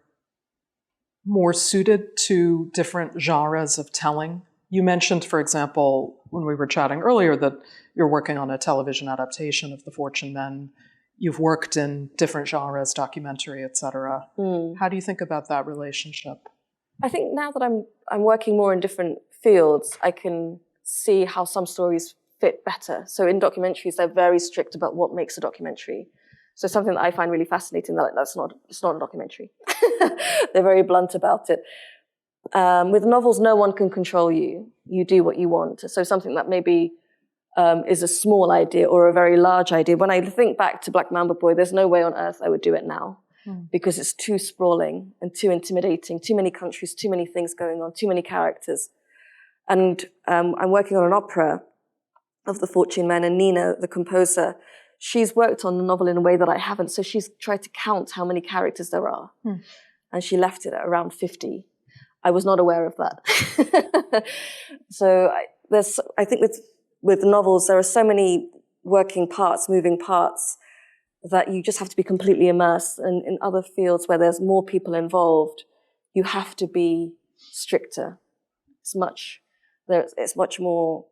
Speaker 2: more suited to different genres of telling? You mentioned, for example, when we were chatting earlier, that you're working on a television adaptation of The Fortune Men. You've worked in different genres, documentary, etc. How do you think about that relationship?
Speaker 3: I think now that I'm working more in different fields, I can see how some stories fit better. So in documentaries, they're very strict about what makes a documentary. So something that I find really fascinating, it's not a documentary. They're very blunt about it. With novels, no one can control you. You do what you want. So something that maybe is a small idea or a very large idea. When I think back to Black Mamba Boy, there's no way on earth I would do it now, because it's too sprawling and too intimidating, too many countries, too many things going on, too many characters. And I'm working on an opera of The Fortune Men, and Nina, the composer, she's worked on the novel in a way that I haven't. So she's tried to count how many characters there are. And she left it at around 50. I was not aware of that. So I think with novels, there are so many working parts, moving parts, that you just have to be completely immersed. And in other fields where there's more people involved, you have to be stricter. It's much more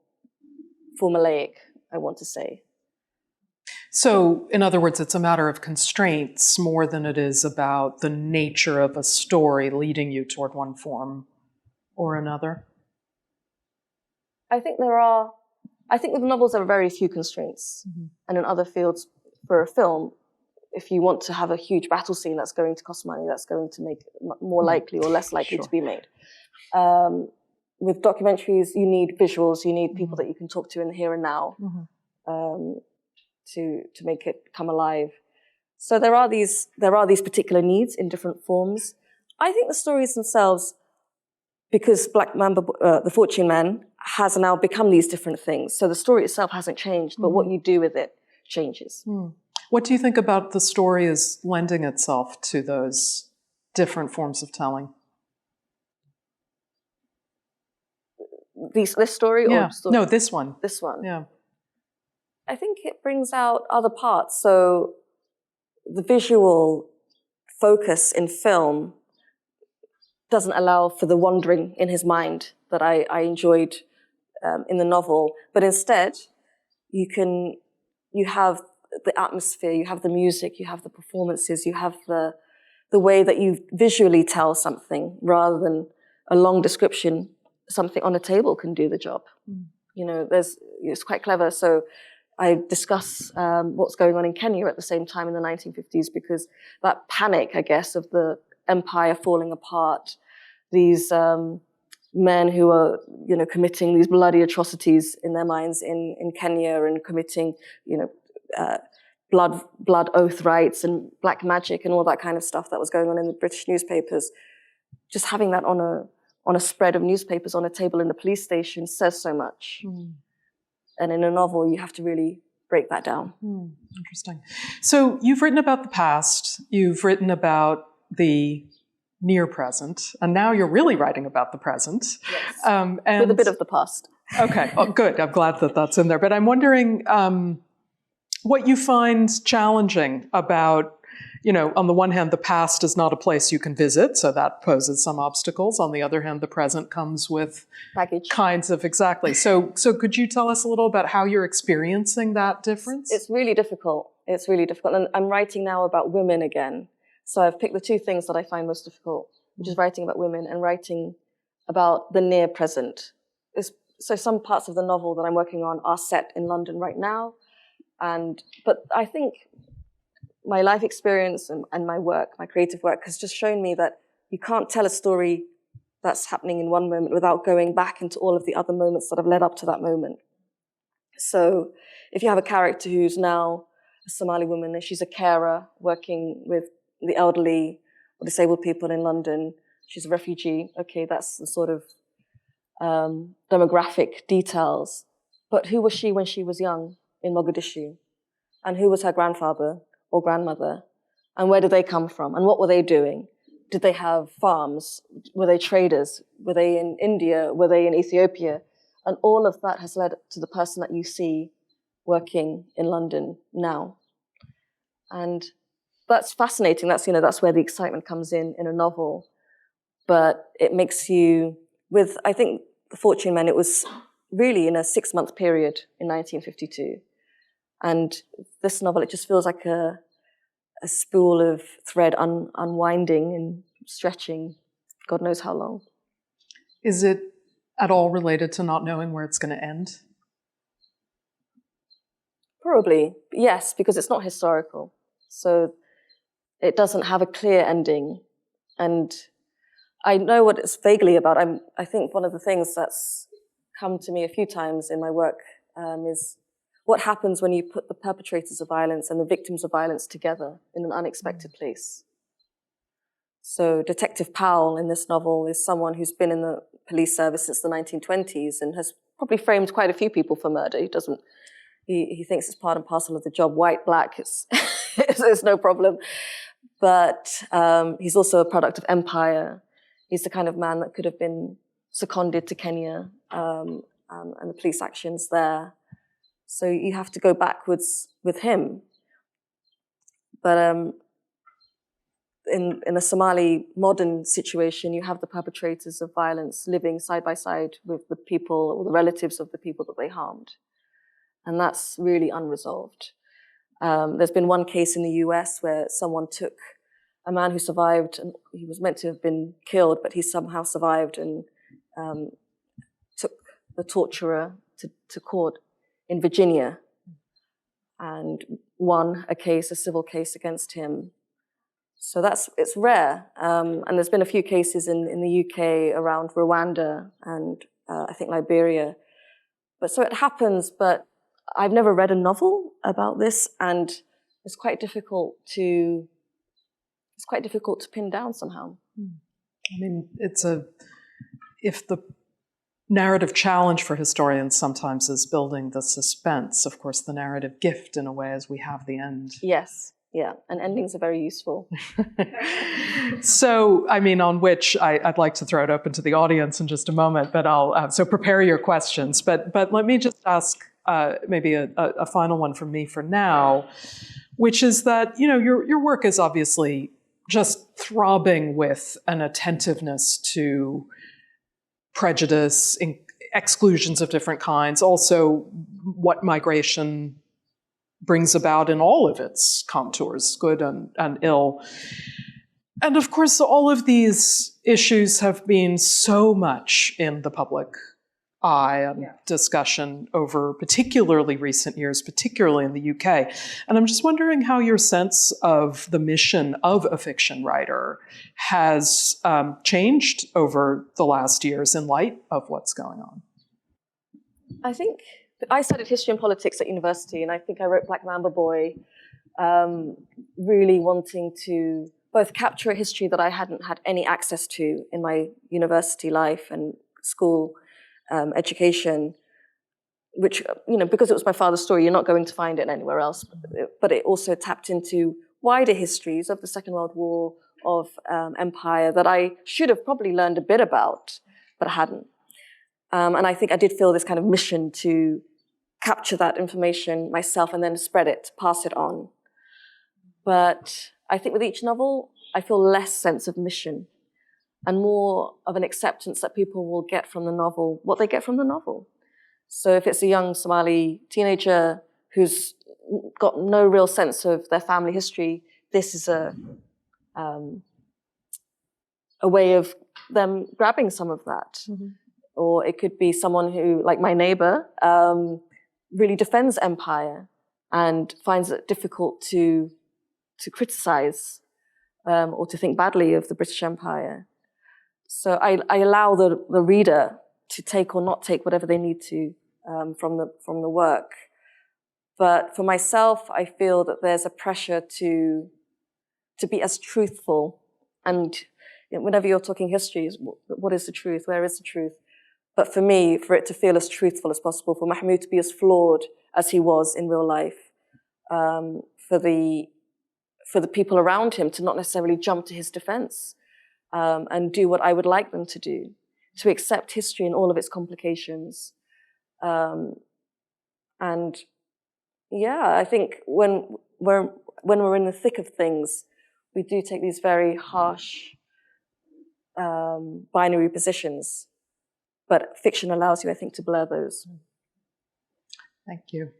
Speaker 3: formulaic, I want to say.
Speaker 2: So, in other words, it's a matter of constraints more than it is about the nature of a story leading you toward one form or another?
Speaker 3: I think with novels there are very few constraints. And in other fields, for a film, if you want to have a huge battle scene, that's going to cost money, that's going to make it more likely or less likely to be made. with documentaries, you need visuals, you need people that you can talk to in the here and now to make it come alive. So there are these particular needs in different forms. I think the stories themselves, because Black Mamba, the Fortune Man, has now become these different things. So the story itself hasn't changed, but what you do with it changes.
Speaker 2: What do you think about the story as lending itself to those different forms of telling?
Speaker 3: This story?
Speaker 2: Yeah.
Speaker 3: Or story?
Speaker 2: No, this one.
Speaker 3: This one.
Speaker 2: Yeah.
Speaker 3: I think it brings out other parts. So the visual focus in film doesn't allow for the wandering in his mind that I enjoyed in the novel. But instead, you have the atmosphere, you have the music, you have the performances, you have the way that you visually tell something rather than a long description. Something on a table can do the job. You know, it's quite clever. So I discuss what's going on in Kenya at the same time in the 1950s, because that panic, I guess, of the empire falling apart, these men who are, you know, committing these bloody atrocities in their minds in Kenya and committing, you know, blood oath rites and black magic and all that kind of stuff that was going on in the British newspapers. Just having that on a spread of newspapers on a table in the police station says so much. And in a novel, you have to really break that down.
Speaker 2: Interesting. So you've written about the past, you've written about the near present, and now you're really writing about the present.
Speaker 3: Yes.
Speaker 2: And
Speaker 3: with a bit of the past.
Speaker 2: Okay, oh, good. I'm glad that that's in there. But I'm wondering what you find challenging about, you know, on the one hand, the past is not a place you can visit, so that poses some obstacles. On the other hand, the present comes with
Speaker 3: baggage.
Speaker 2: Kinds of, exactly. So could you tell us a little about how you're experiencing that difference?
Speaker 3: It's really difficult. It's really difficult. And I'm writing now about women again. So I've picked the two things that I find most difficult, which is writing about women and writing about the near present. So some parts of the novel that I'm working on are set in London right now. But I think my life experience and my work, my creative work, has just shown me that you can't tell a story that's happening in one moment without going back into all of the other moments that have led up to that moment. So if you have a character who's now a Somali woman and she's a carer working with the elderly or disabled people in London, she's a refugee, okay, that's the sort of demographic details. But who was she when she was young in Mogadishu? And who was her grandfather or grandmother? And where did they come from? And what were they doing? Did they have farms? Were they traders? Were they in India? Were they in Ethiopia? And all of that has led to the person that you see working in London now. And that's fascinating. That's where the excitement comes in a novel. But it makes you, I think The Fortune Men, it was really in a 6-month period in 1952. And this novel, it just feels like a spool of thread unwinding and stretching God knows how long.
Speaker 2: Is it at all related to not knowing where it's going to end?
Speaker 3: Probably, yes, because it's not historical. So it doesn't have a clear ending. And I know what it's vaguely about. I think one of the things that's come to me a few times in my work is what happens when you put the perpetrators of violence and the victims of violence together in an unexpected place. So Detective Powell in this novel is someone who's been in the police service since the 1920s and has probably framed quite a few people for murder. He thinks it's part and parcel of the job. White, black, it's no problem. But he's also a product of empire. He's the kind of man that could have been seconded to Kenya and the police actions there. So you have to go backwards with him. But in a Somali modern situation, you have the perpetrators of violence living side by side with the people or the relatives of the people that they harmed. And that's really unresolved. There's been one case in the US where someone took a man who survived, and he was meant to have been killed, but he somehow survived and took the torturer to court in Virginia and won a civil case against him. So it's rare. And there's been a few cases in the UK around Rwanda and I think Liberia. But so it happens, but I've never read a novel about this, and it's quite difficult to pin down somehow.
Speaker 2: I mean, if the narrative challenge for historians sometimes is building the suspense, of course, the narrative gift in a way is we have the end.
Speaker 3: Yes, yeah, and endings are very useful.
Speaker 2: So, I mean, on which I'd like to throw it open to the audience in just a moment, but so prepare your questions. But let me just ask maybe a final one from me for now, which is that, your work is obviously just throbbing with an attentiveness to prejudice, exclusions of different kinds, also what migration brings about in all of its contours, good and ill. And of course, all of these issues have been so much in the public eye and discussion over particularly recent years, particularly in the UK. And I'm just wondering how your sense of the mission of a fiction writer has changed over the last years in light of what's going on.
Speaker 3: I think I studied history and politics at university, and I think I wrote Black Mamba Boy, really wanting to both capture a history that I hadn't had any access to in my university life and school education, which, because it was my father's story, you're not going to find it anywhere else. But it also tapped into wider histories of the Second World War, of empire, that I should have probably learned a bit about, but I hadn't. And I think I did feel this kind of mission to capture that information myself and then spread it, pass it on. But I think with each novel, I feel less sense of mission and more of an acceptance that people will get from the novel what they get from the novel. So if it's a young Somali teenager who's got no real sense of their family history, this is a way of them grabbing some of that. Mm-hmm. Or it could be someone who, like my neighbor, really defends empire and finds it difficult to criticize or to think badly of the British Empire. So I allow the reader to take or not take whatever they need to from the work. But for myself, I feel that there's a pressure to be as truthful. And whenever you're talking history, what is the truth? Where is the truth? But for me, for it to feel as truthful as possible, for Mahmoud to be as flawed as he was in real life, for the people around him to not necessarily jump to his defense and do what I would like them to do, to accept history in all of its complications. And yeah, I think when we're in the thick of things, we do take these very harsh binary positions. But fiction allows you, I think, to blur those.
Speaker 2: Thank you.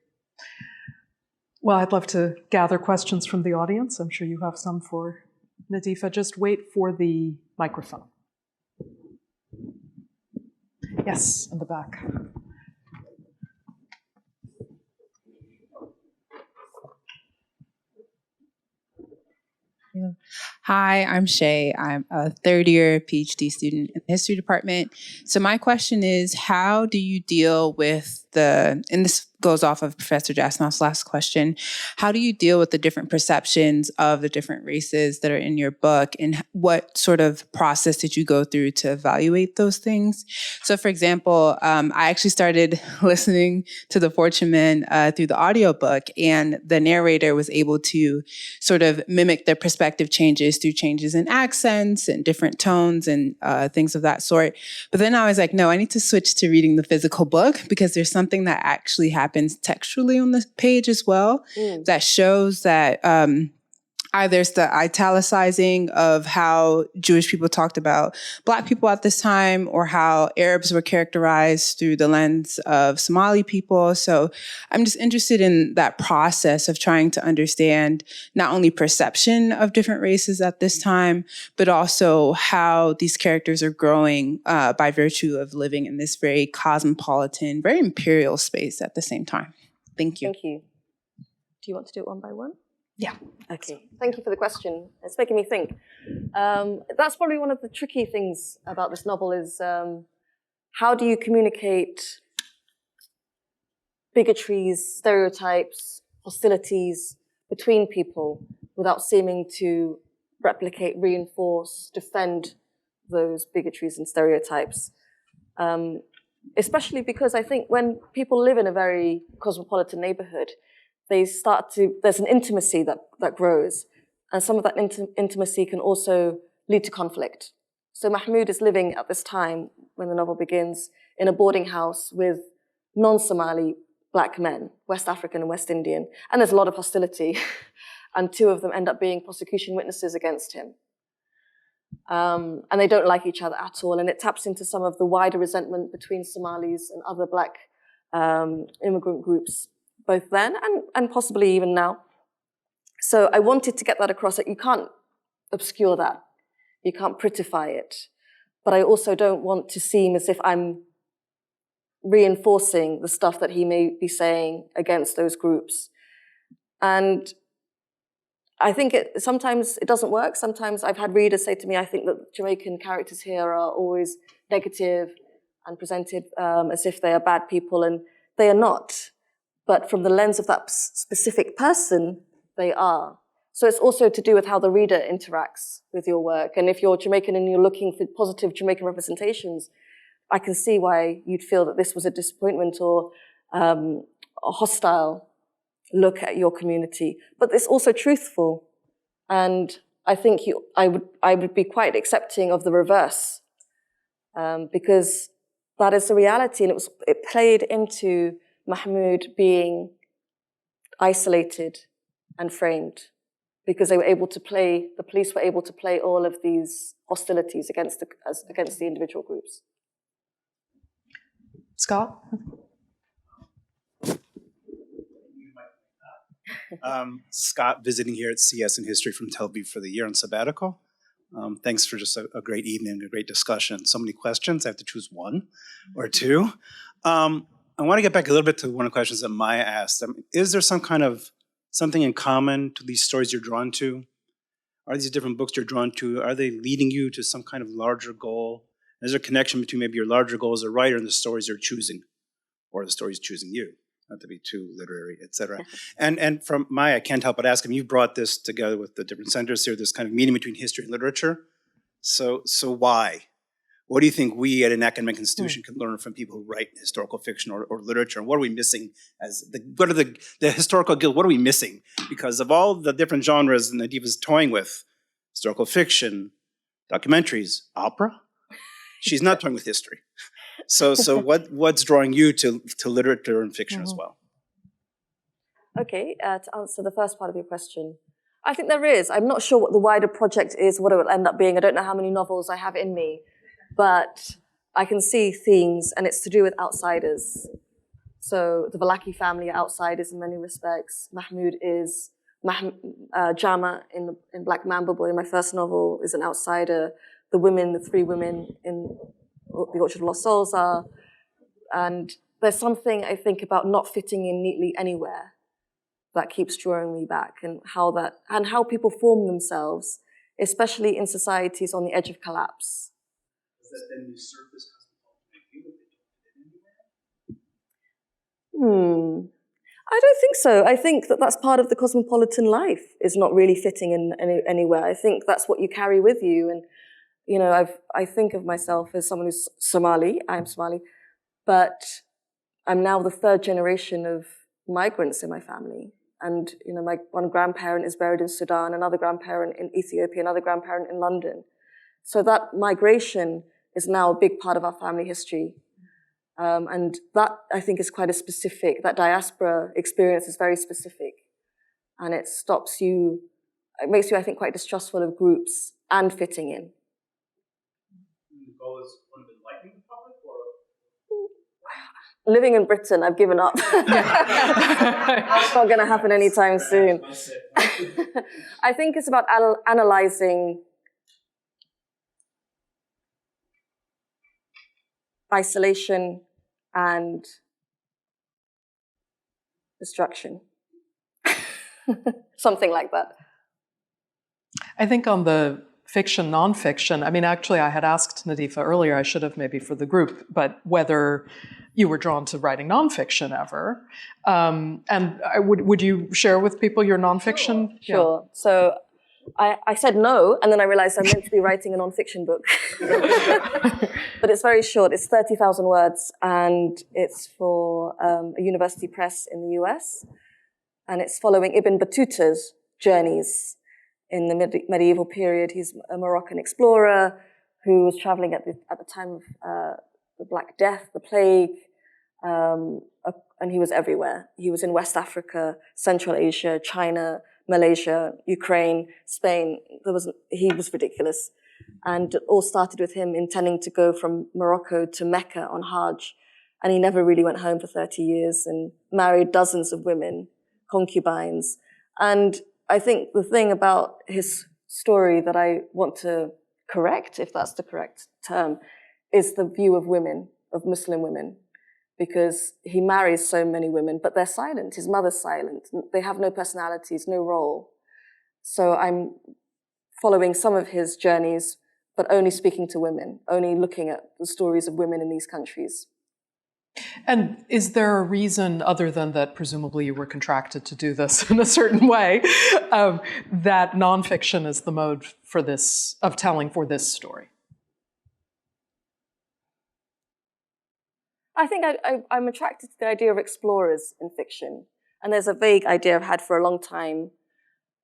Speaker 2: Well, I'd love to gather questions from the audience. I'm sure you have some for Nadifa. Just wait for the microphone. Yes, in the back.
Speaker 4: Hi, I'm Shay. I'm a third-year PhD student in the history department. So my question is, how do you deal with and this goes off of Professor Jasanoff's last question, how do you deal with the different perceptions of the different races that are in your book, and what sort of process did you go through to evaluate those things? So for example, I actually started listening to The Fortune Man through the audiobook, and the narrator was able to sort of mimic the perspective changes through changes in accents and different tones and things of that sort. But then I was like, no, I need to switch to reading the physical book, because there's something that actually happens textually on the page as well that shows that there's the italicizing of how Jewish people talked about Black people at this time, or how Arabs were characterized through the lens of Somali people. So I'm just interested in that process of trying to understand not only perception of different races at this time, but also how these characters are growing by virtue of living in this very cosmopolitan, very imperial space at the same time. Thank you.
Speaker 3: Thank you. Do you want to do it one by one?
Speaker 2: Yeah.
Speaker 3: Okay, thank you for the question. It's making me think. That's probably one of the tricky things about this novel is how do you communicate bigotries, stereotypes, hostilities between people without seeming to replicate, reinforce, defend those bigotries and stereotypes. Especially because I think when people live in a very cosmopolitan neighborhood, there's an intimacy that grows. And some of that intimacy can also lead to conflict. So Mahmoud is living at this time, when the novel begins, in a boarding house with non-Somali black men, West African and West Indian, and there's a lot of hostility. And two of them end up being prosecution witnesses against him. And they don't like each other at all, and it taps into some of the wider resentment between Somalis and other black immigrant groups, both then and possibly even now. So I wanted to get that across, that you can't obscure that. You can't prettify it. But I also don't want to seem as if I'm reinforcing the stuff that he may be saying against those groups. And I think sometimes it doesn't work. Sometimes I've had readers say to me, I think that Jamaican characters here are always negative and presented as if they are bad people, and they are not. But from the lens of that specific person, they are. So it's also to do with how the reader interacts with your work. And if you're Jamaican and you're looking for positive Jamaican representations, I can see why you'd feel that this was a disappointment or a hostile look at your community. But it's also truthful. And I think I would be quite accepting of the reverse, because that is the reality. And it played into Mahmoud being isolated and framed, because they were able to play, the police were able to play all of these hostilities against the individual groups.
Speaker 2: Scott?
Speaker 5: Scott visiting here at CS in History from Tel Aviv for the year on sabbatical. Thanks for just a great evening, a great discussion. So many questions. I have to choose one or two. I want to get back a little bit to one of the questions that Maya asked. Is there something in common to these stories you're drawn to? Are these different books you're drawn to? Are they leading you to some kind of larger goal? Is there a connection between maybe your larger goal as a writer and the stories you're choosing, or the stories choosing you? Not to be too literary, et cetera. And from Maya, I can't help but ask him, you brought this together with the different centers here, this kind of meeting between history and literature. So why? What do you think we at an academic institution can learn from people who write historical fiction or literature? And what are we missing what are the historical guild, what are we missing? Because of all the different genres Nadifa's toying with, historical fiction, documentaries, opera, she's not toying with history. So what's drawing you to literature and fiction as well?
Speaker 3: Okay, to answer the first part of your question, I think there is. I'm not sure what the wider project is, what it will end up being. I don't know how many novels I have in me, but I can see themes, and it's to do with outsiders. So the Valaki family are outsiders in many respects. Mahmoud is Jama in Black Mamba Boy, my first novel, is an outsider. The three women in The Orchard of Lost Souls are. And there's something, I think, about not fitting in neatly anywhere that keeps drawing me back, and how people form themselves, especially in societies on the edge of collapse.
Speaker 5: Does that then usurp this cosmopolitan
Speaker 3: I don't think so. I think that that's part of the cosmopolitan life, is not really fitting in anywhere. I think that's what you carry with you. And, you know, I think of myself as someone who's Somali. I'm Somali. But I'm now the third generation of migrants in my family. And, you know, my one grandparent is buried in Sudan, another grandparent in Ethiopia, another grandparent in London. So that migration is now a big part of our family history. And that, I think, is quite that diaspora experience is very specific. And it makes you, I think, quite distrustful of groups and fitting in.
Speaker 5: The goal is one of enlightening the public, or?
Speaker 3: Living in Britain, I've given up. It's not going to happen anytime soon. I think it's about analyzing isolation and destruction. Something like that.
Speaker 2: I think on the fiction, nonfiction, I mean, actually, I had asked Nadifa earlier, I should have maybe for the group, but whether you were drawn to writing nonfiction ever. And would you share with people your nonfiction?
Speaker 3: Sure. Yeah. So I said no, and then I realized I'm meant to be writing a nonfiction book. But it's very short. It's 30,000 words, and it's for a university press in the US. And it's following Ibn Battuta's journeys in the medieval period. He's a Moroccan explorer who was traveling at the time of the Black Death, the plague, and he was everywhere. He was in West Africa, Central Asia, China, Malaysia, Ukraine, Spain. He was ridiculous. And it all started with him intending to go from Morocco to Mecca on Hajj. And he never really went home for 30 years and married dozens of women, concubines. And I think the thing about his story that I want to correct, if that's the correct term, is the view of women, of Muslim women. Because he marries so many women, but they're silent. His mother's silent. They have no personalities, no role. So I'm following some of his journeys, but only speaking to women, only looking at the stories of women in these countries.
Speaker 2: And is there a reason, other than that presumably you were contracted to do this in a certain way, that nonfiction is the mode for this, of telling for this story?
Speaker 3: I think I'm attracted to the idea of explorers in fiction. And there's a vague idea I've had for a long time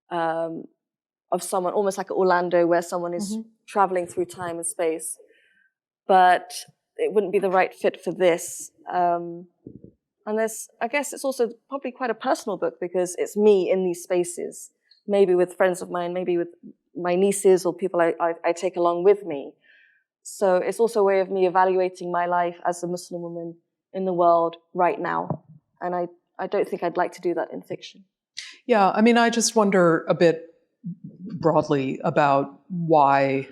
Speaker 3: of someone, almost like Orlando, where someone is traveling through time and space. But it wouldn't be the right fit for this. And I guess it's also probably quite a personal book because it's me in these spaces, maybe with friends of mine, maybe with my nieces or people I take along with me. So it's also a way of me evaluating my life as a Muslim woman in the world right now. And I don't think I'd like to do that in fiction.
Speaker 2: Yeah, I mean, I just wonder a bit broadly about why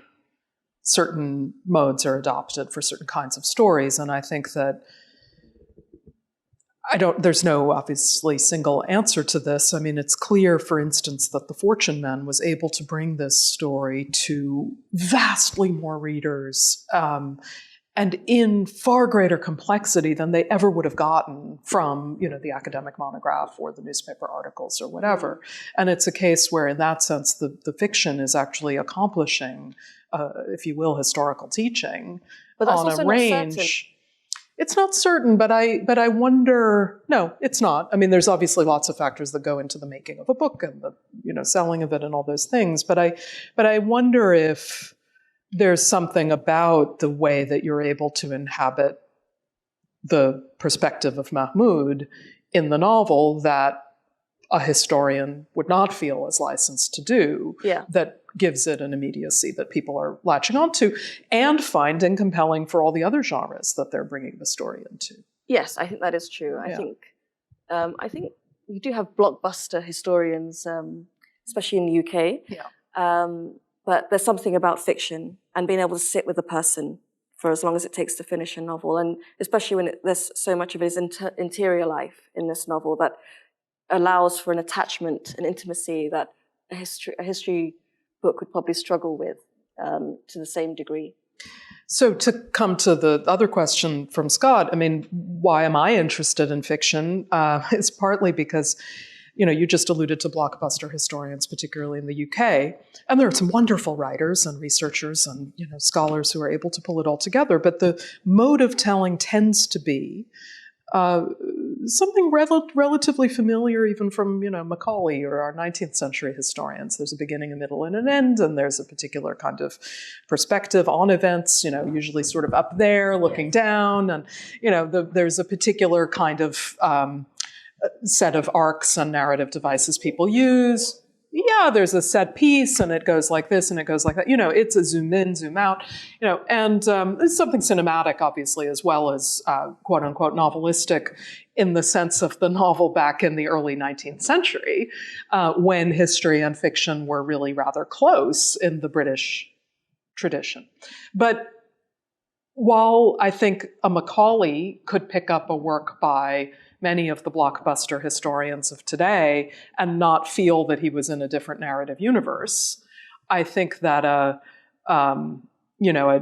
Speaker 2: certain modes are adopted for certain kinds of stories. And I think that there's no obviously single answer to this. I mean, it's clear, for instance, that The Fortune Men was able to bring this story to vastly more readers and in far greater complexity than they ever would have gotten from, the academic monograph or the newspaper articles or whatever. And it's a case where, in that sense, the fiction is actually accomplishing, if you will, historical teaching
Speaker 3: but that's
Speaker 2: on
Speaker 3: also
Speaker 2: a range.
Speaker 3: Not certain.
Speaker 2: It's not certain, but I wonder. No, it's not. I mean, there's obviously lots of factors that go into the making of a book and the selling of it and all those things. But I wonder if there's something about the way that you're able to inhabit the perspective of Mahmoud in the novel that a historian would not feel as licensed to do.
Speaker 3: Yeah.
Speaker 2: That gives it an immediacy that people are latching onto and finding compelling for all the other genres that they're bringing the story into.
Speaker 3: Yes, I think that is true. I think you do have blockbuster historians, especially in the UK.
Speaker 2: Yeah.
Speaker 3: But there's something about fiction and being able to sit with a person for as long as it takes to finish a novel, and especially when there's so much of his interior life in this novel that allows for an attachment, an intimacy that a history book would probably struggle with to the same degree.
Speaker 2: So to come to the other question from Scott, I mean, why am I interested in fiction? It's partly because, you just alluded to blockbuster historians, particularly in the UK, and there are some wonderful writers and researchers and, scholars who are able to pull it all together. But the mode of telling tends to be something relatively familiar even from, Macaulay or our 19th century historians. There's a beginning, a middle, and an end, and there's a particular kind of perspective on events, usually sort of up there looking down, and, there's a particular kind of set of arcs and narrative devices people use. Yeah, there's a set piece, and it goes like this, and it goes like that. It's a zoom in, zoom out, and it's something cinematic, obviously, as well as quote unquote novelistic in the sense of the novel back in the early 19th century, when history and fiction were really rather close in the British tradition. But while I think a Macaulay could pick up a work by many of the blockbuster historians of today and not feel that he was in a different narrative universe. I think that a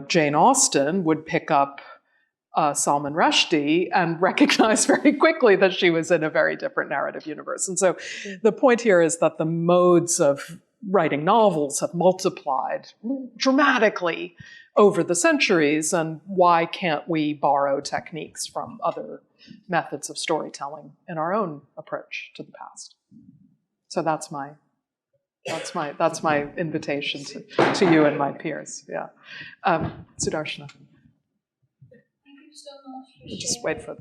Speaker 2: Jane Austen would pick up Salman Rushdie and recognize very quickly that she was in a very different narrative universe. And so the point here is that the modes of writing novels have multiplied dramatically over the centuries, and why can't we borrow techniques from other methods of storytelling in our own approach to the past? So that's my invitation to you and my peers. Yeah, Sudarshana.
Speaker 6: So much
Speaker 2: Just wait for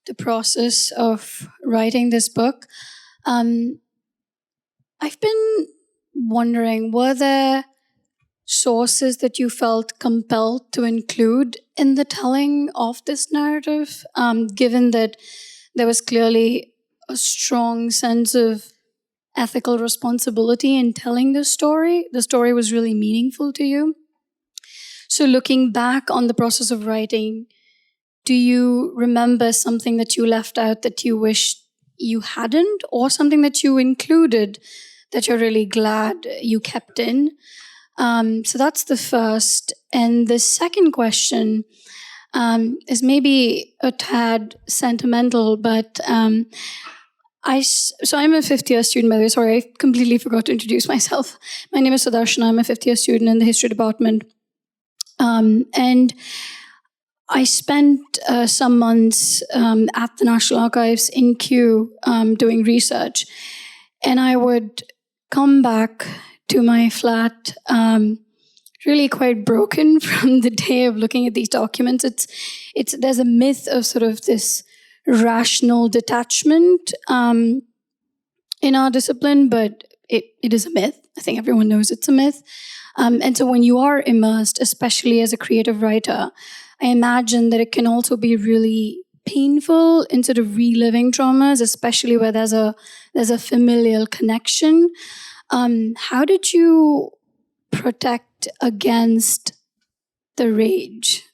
Speaker 6: the process of writing this book. I've been wondering, were there sources that you felt compelled to include in the telling of this narrative, given that there was clearly a strong sense of ethical responsibility in telling the story? The story was really meaningful to you. So looking back on the process of writing, do you remember something that you left out that you wish you hadn't, or something that you included that you're really glad you kept in? So that's the first. And the second question is maybe a tad sentimental, but I'm a fifth-year student, by the way. Sorry, I completely forgot to introduce myself. My name is Sudarshana. I'm a fifth-year student in the history department. And I spent some months at the National Archives in Kew doing research. And I would come back to my flat really quite broken from the day of looking at these documents. There's a myth of sort of this rational detachment in our discipline, but it is a myth. I think everyone knows it's a myth. And so when you are immersed, especially as a creative writer, I imagine that it can also be really painful in sort of reliving traumas, especially where there's a familial connection. How did you protect against the rage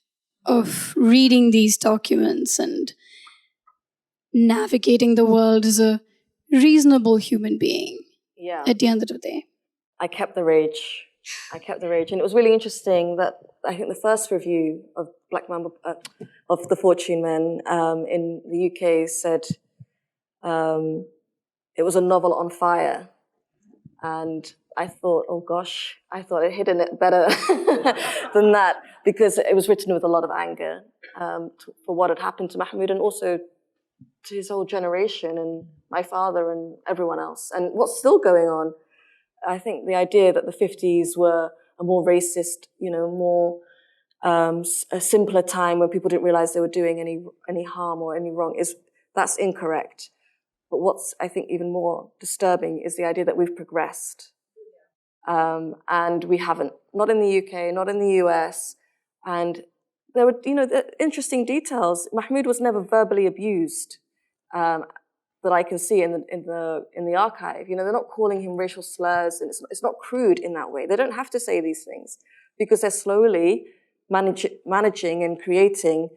Speaker 6: of reading these documents and navigating the world as a reasonable human being at the end of the day?
Speaker 3: I kept the rage. And it was really interesting that I think the first review of Black Mamba, of The Fortune Men in the UK said it was a novel on fire. And I thought, oh gosh, I thought I'd hidden it better than that, because it was written with a lot of anger for what had happened to Mahmoud and also to his whole generation and my father and everyone else. And what's still going on, I think the idea that the 50s were a more racist, more a simpler time when people didn't realize they were doing any harm or any wrong, that's incorrect. But what's, I think, even more disturbing is the idea that we've progressed. And we haven't, not in the UK, not in the US. And there were, the interesting details. Mahmoud was never verbally abused. That I can see in the archive. They're not calling him racial slurs, and it's not crude in that way. They don't have to say these things because they're slowly managing and creating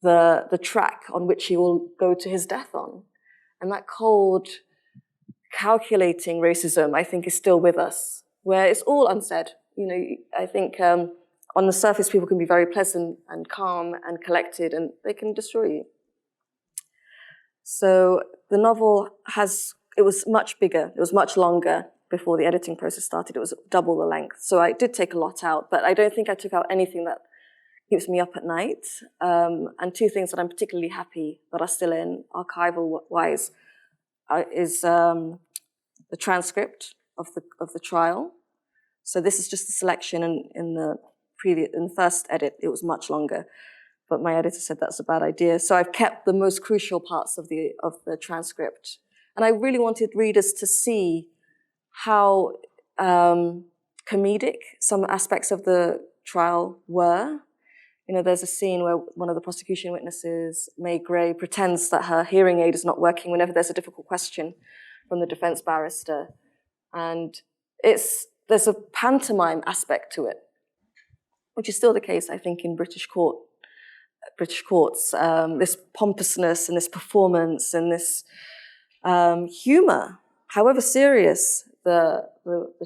Speaker 3: the track on which he will go to his death on. And that cold, calculating racism, I think, is still with us, where it's all unsaid. I think on the surface, people can be very pleasant and calm and collected, and they can destroy you. So the novel it was much bigger, it was much longer before the editing process started. It was double the length. So I did take a lot out, but I don't think I took out anything that keeps me up at night. And two things that I'm particularly happy that are still in archival-wise is the transcript of the trial. So this is just a selection, and in the first edit, it was much longer. But my editor said that's a bad idea. So I've kept the most crucial parts of the transcript. And I really wanted readers to see how comedic some aspects of the trial were. There's a scene where one of the prosecution witnesses, May Gray, pretends that her hearing aid is not working whenever there's a difficult question from the defense barrister. And there's a pantomime aspect to it, which is still the case, I think, in British court. British courts, this pompousness and this performance and this humor, however serious the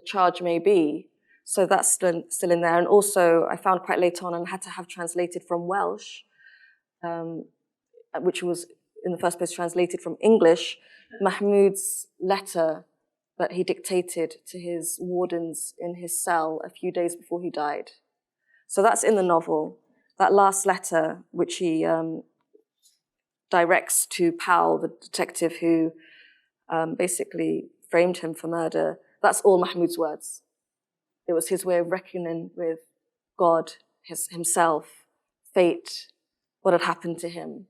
Speaker 3: charge may be. So that's still in there. And also, I found quite late on and had to have translated from Welsh, which was in the first place translated from English, Mahmoud's letter that he dictated to his wardens in his cell a few days before he died. So that's in the novel. That last letter, which he directs to Powell, the detective who basically framed him for murder, that's all Mahmoud's words. It was his way of reckoning with God, himself, fate, what had happened to him.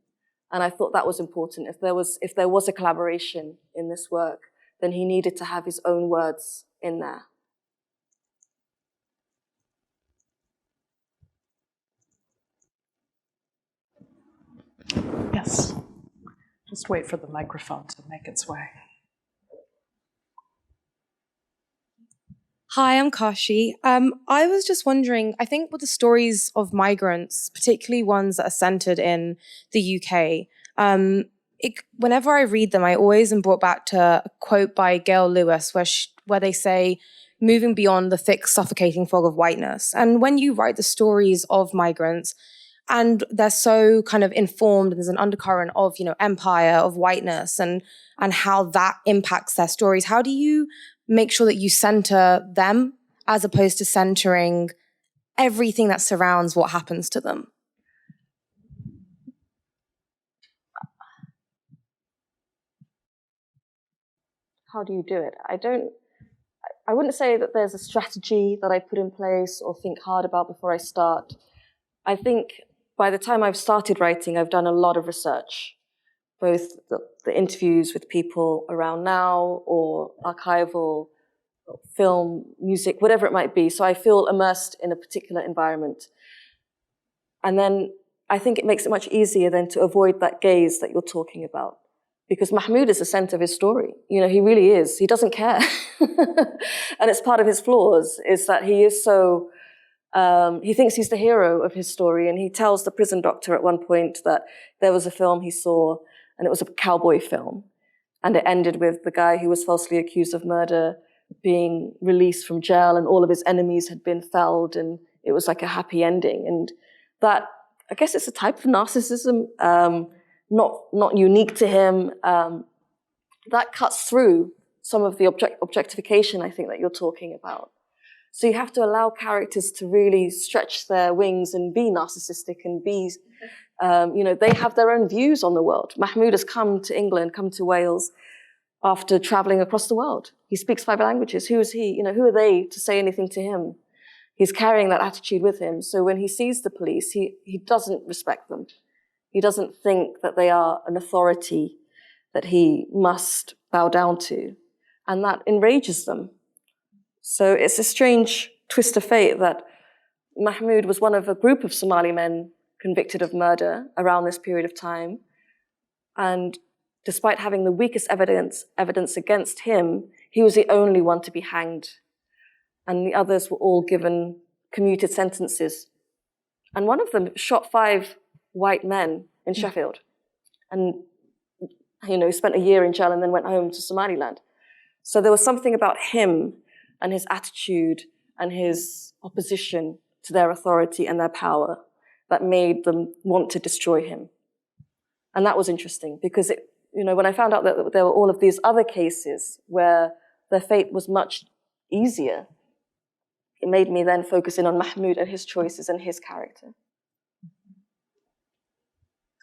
Speaker 3: And I thought that was important. If there was a collaboration in this work, then he needed to have his own words in there.
Speaker 2: Yes. Just wait for the microphone to make its way.
Speaker 7: Hi, I'm Kashi. I was just wondering, I think with the stories of migrants, particularly ones that are centered in the UK, whenever I read them, I always am brought back to a quote by Gail Lewis where they say, moving beyond the thick, suffocating fog of whiteness. And when you write the stories of migrants, and they're so kind of informed, and there's an undercurrent of, empire, of whiteness, and how that impacts their stories, how do you make sure that you center them as opposed to centering everything that surrounds what happens to them?
Speaker 3: How do you do it? I wouldn't say that there's a strategy that I put in place or think hard about before I start. I think by the time I've started writing, I've done a lot of research, both the interviews with people around now or archival, film, music, whatever it might be. So I feel immersed in a particular environment. And then I think it makes it much easier then to avoid that gaze that you're talking about. Because Mahmoud is the center of his story. He really is. He doesn't care. And it's part of his flaws, is that he is so, he thinks he's the hero of his story. And he tells the prison doctor at one point that there was a film he saw, and it was a cowboy film. And it ended with the guy who was falsely accused of murder being released from jail, and all of his enemies had been felled, and it was like a happy ending. And that, I guess it's a type of narcissism, not unique to him. That cuts through some of the objectification, I think, that you're talking about. So you have to allow characters to really stretch their wings and be narcissistic and be, they have their own views on the world. Mahmoud has come to England, come to Wales after traveling across the world. He speaks 5 languages. Who is he? Who are they to say anything to him? He's carrying that attitude with him. So when he sees the police, he doesn't respect them. He doesn't think that they are an authority that he must bow down to. And that enrages them. So it's a strange twist of fate that Mahmoud was one of a group of Somali men convicted of murder around this period of time. And despite having the weakest evidence against him, he was the only one to be hanged. And the others were all given commuted sentences. And one of them shot 5 white men in Sheffield. And, spent a year in jail and then went home to Somaliland. So there was something about him and his attitude and his opposition to their authority and their power that made them want to destroy him. And that was interesting because when I found out that there were all of these other cases where their fate was much easier, it made me then focus in on Mahmoud and his choices and his character.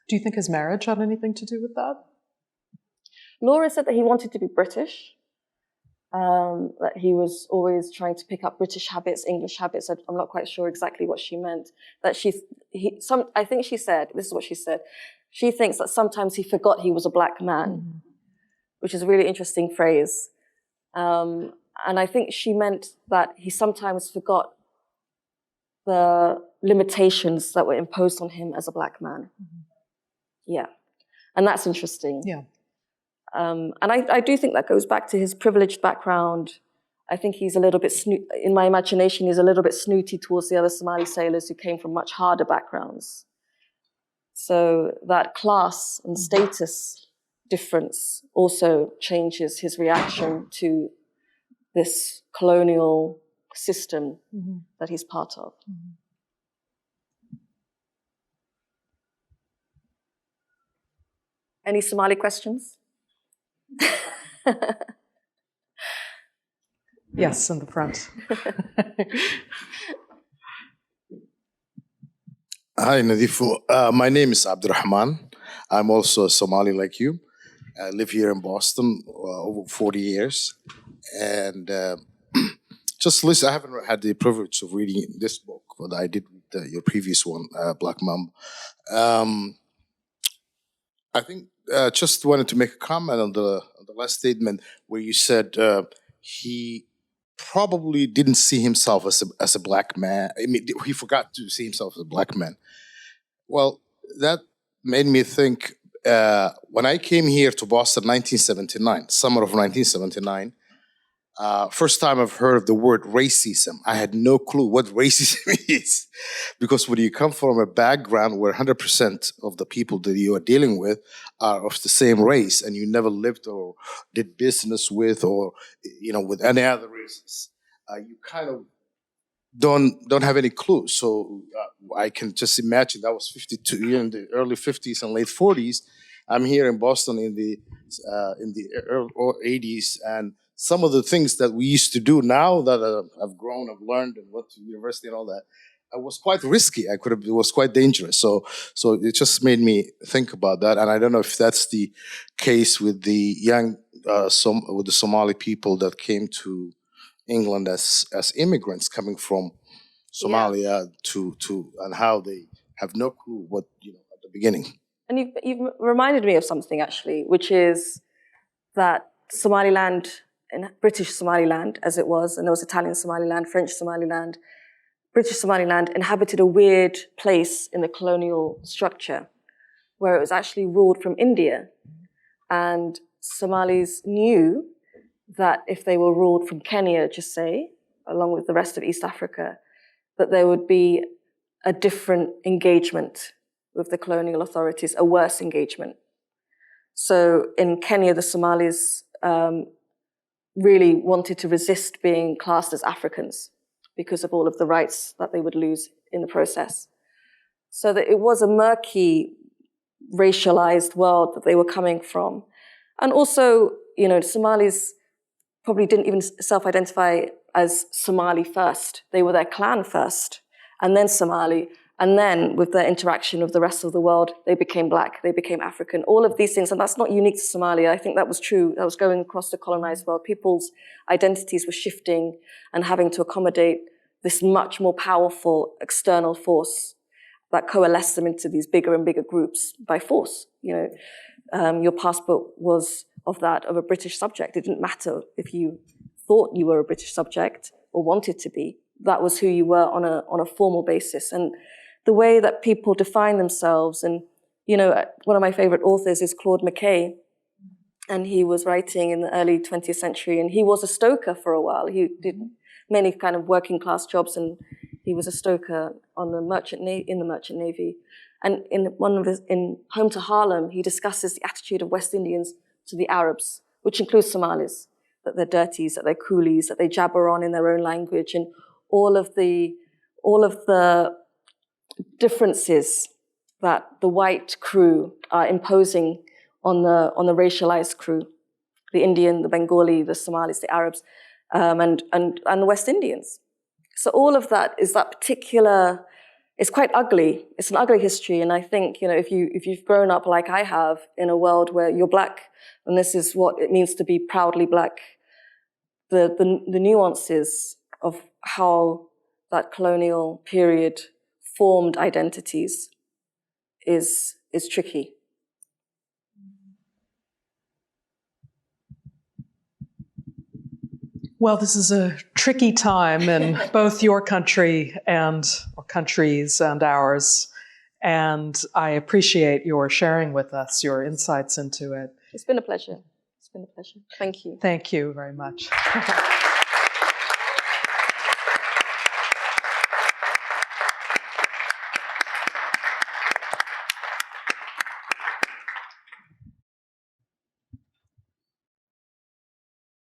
Speaker 2: Do you think his marriage had anything to do with that?
Speaker 3: Laura said that he wanted to be British, that he was always trying to pick up British habits, English habits. I'm not quite sure exactly what she meant. That I think she said, this is what she said, she thinks that sometimes he forgot he was a black man, which is a really interesting phrase. And I think she meant that he sometimes forgot the limitations that were imposed on him as a black man. Yeah. And that's interesting.
Speaker 2: Yeah.
Speaker 3: And I do think that goes back to his privileged background. I think he's a little bit, in my imagination, he's a little bit snooty towards the other Somali sailors who came from much harder backgrounds. So that class and status difference also changes his reaction to this colonial system that he's part of. Any Somali questions?
Speaker 2: Yes, in the front.
Speaker 8: Hi, Nadifa. My name is Abdurrahman. I'm also a Somali like you. I live here in Boston over 40 years. And just listen, I haven't had the privilege of reading this book, but I did read your previous one, Black Mamba. I think just wanted to make a comment on the last statement where you said he probably didn't see himself as a black man. I mean, he forgot to see himself as a black man. Well, that made me think, when I came here to Boston 1979, summer of 1979, first time I've heard of the word racism. I had no clue what racism is. Because when you come from a background where 100% of the people that you are dealing with are of the same race, and you never lived or did business with, or with any other races, you kind of don't have any clue. So I can just imagine that was 52 in the early 50s and late 40s. I'm here in Boston in the early 80s, and some of the things that we used to do now that I've grown, I've learned, and went to university and all that, it was quite risky. It was quite dangerous. So it just made me think about that. And I don't know if that's the case with the young, with the Somali people that came to England as immigrants coming from Somalia to and how they have no clue what at the beginning.
Speaker 3: And you've reminded me of something actually, which is that Somaliland, in British Somaliland as it was, and there was Italian Somaliland, French Somaliland, British Somaliland inhabited a weird place in the colonial structure where it was actually ruled from India. And Somalis knew that if they were ruled from Kenya, just say, along with the rest of East Africa, that there would be a different engagement with the colonial authorities, a worse engagement. So in Kenya, the Somalis really wanted to resist being classed as Africans because of all of the rights that they would lose in the process. So that it was a murky, racialized world that they were coming from. And also, Somalis probably didn't even self-identify as Somali first. They were their clan first, and then Somali. And then with their interaction with the rest of the world, they became black, they became African, all of these things. And that's not unique to Somalia. I think that was true. That was going across the colonized world. People's identities were shifting and having to accommodate this much more powerful external force that coalesced them into these bigger and bigger groups by force. Your passport was of a British subject. It didn't matter if you thought you were a British subject or wanted to be. That was who you were on a formal basis. And the way that people define themselves, and one of my favorite authors is Claude McKay, and he was writing in the early 20th century, and he was a stoker for a while. He did many kind of working class jobs, and he was a stoker on the merchant navy. And in Home to Harlem, he discusses the attitude of West Indians to the Arabs, which includes Somalis, that they're dirties, that they're coolies, that they jabber on in their own language, and all of the differences that the white crew are imposing on the racialized crew, the Indian, the Bengali, the Somalis, the Arabs, and the West Indians. So all of that is that particular. It's quite ugly. It's an ugly history, and I think if you've grown up like I have in a world where you're black, and this is what it means to be proudly black, the nuances of how that colonial period formed identities is tricky.
Speaker 2: Well, this is a tricky time in both your country or countries and ours. And I appreciate your sharing with us your insights into it.
Speaker 3: It's been a pleasure. Thank you.
Speaker 2: Thank you very much.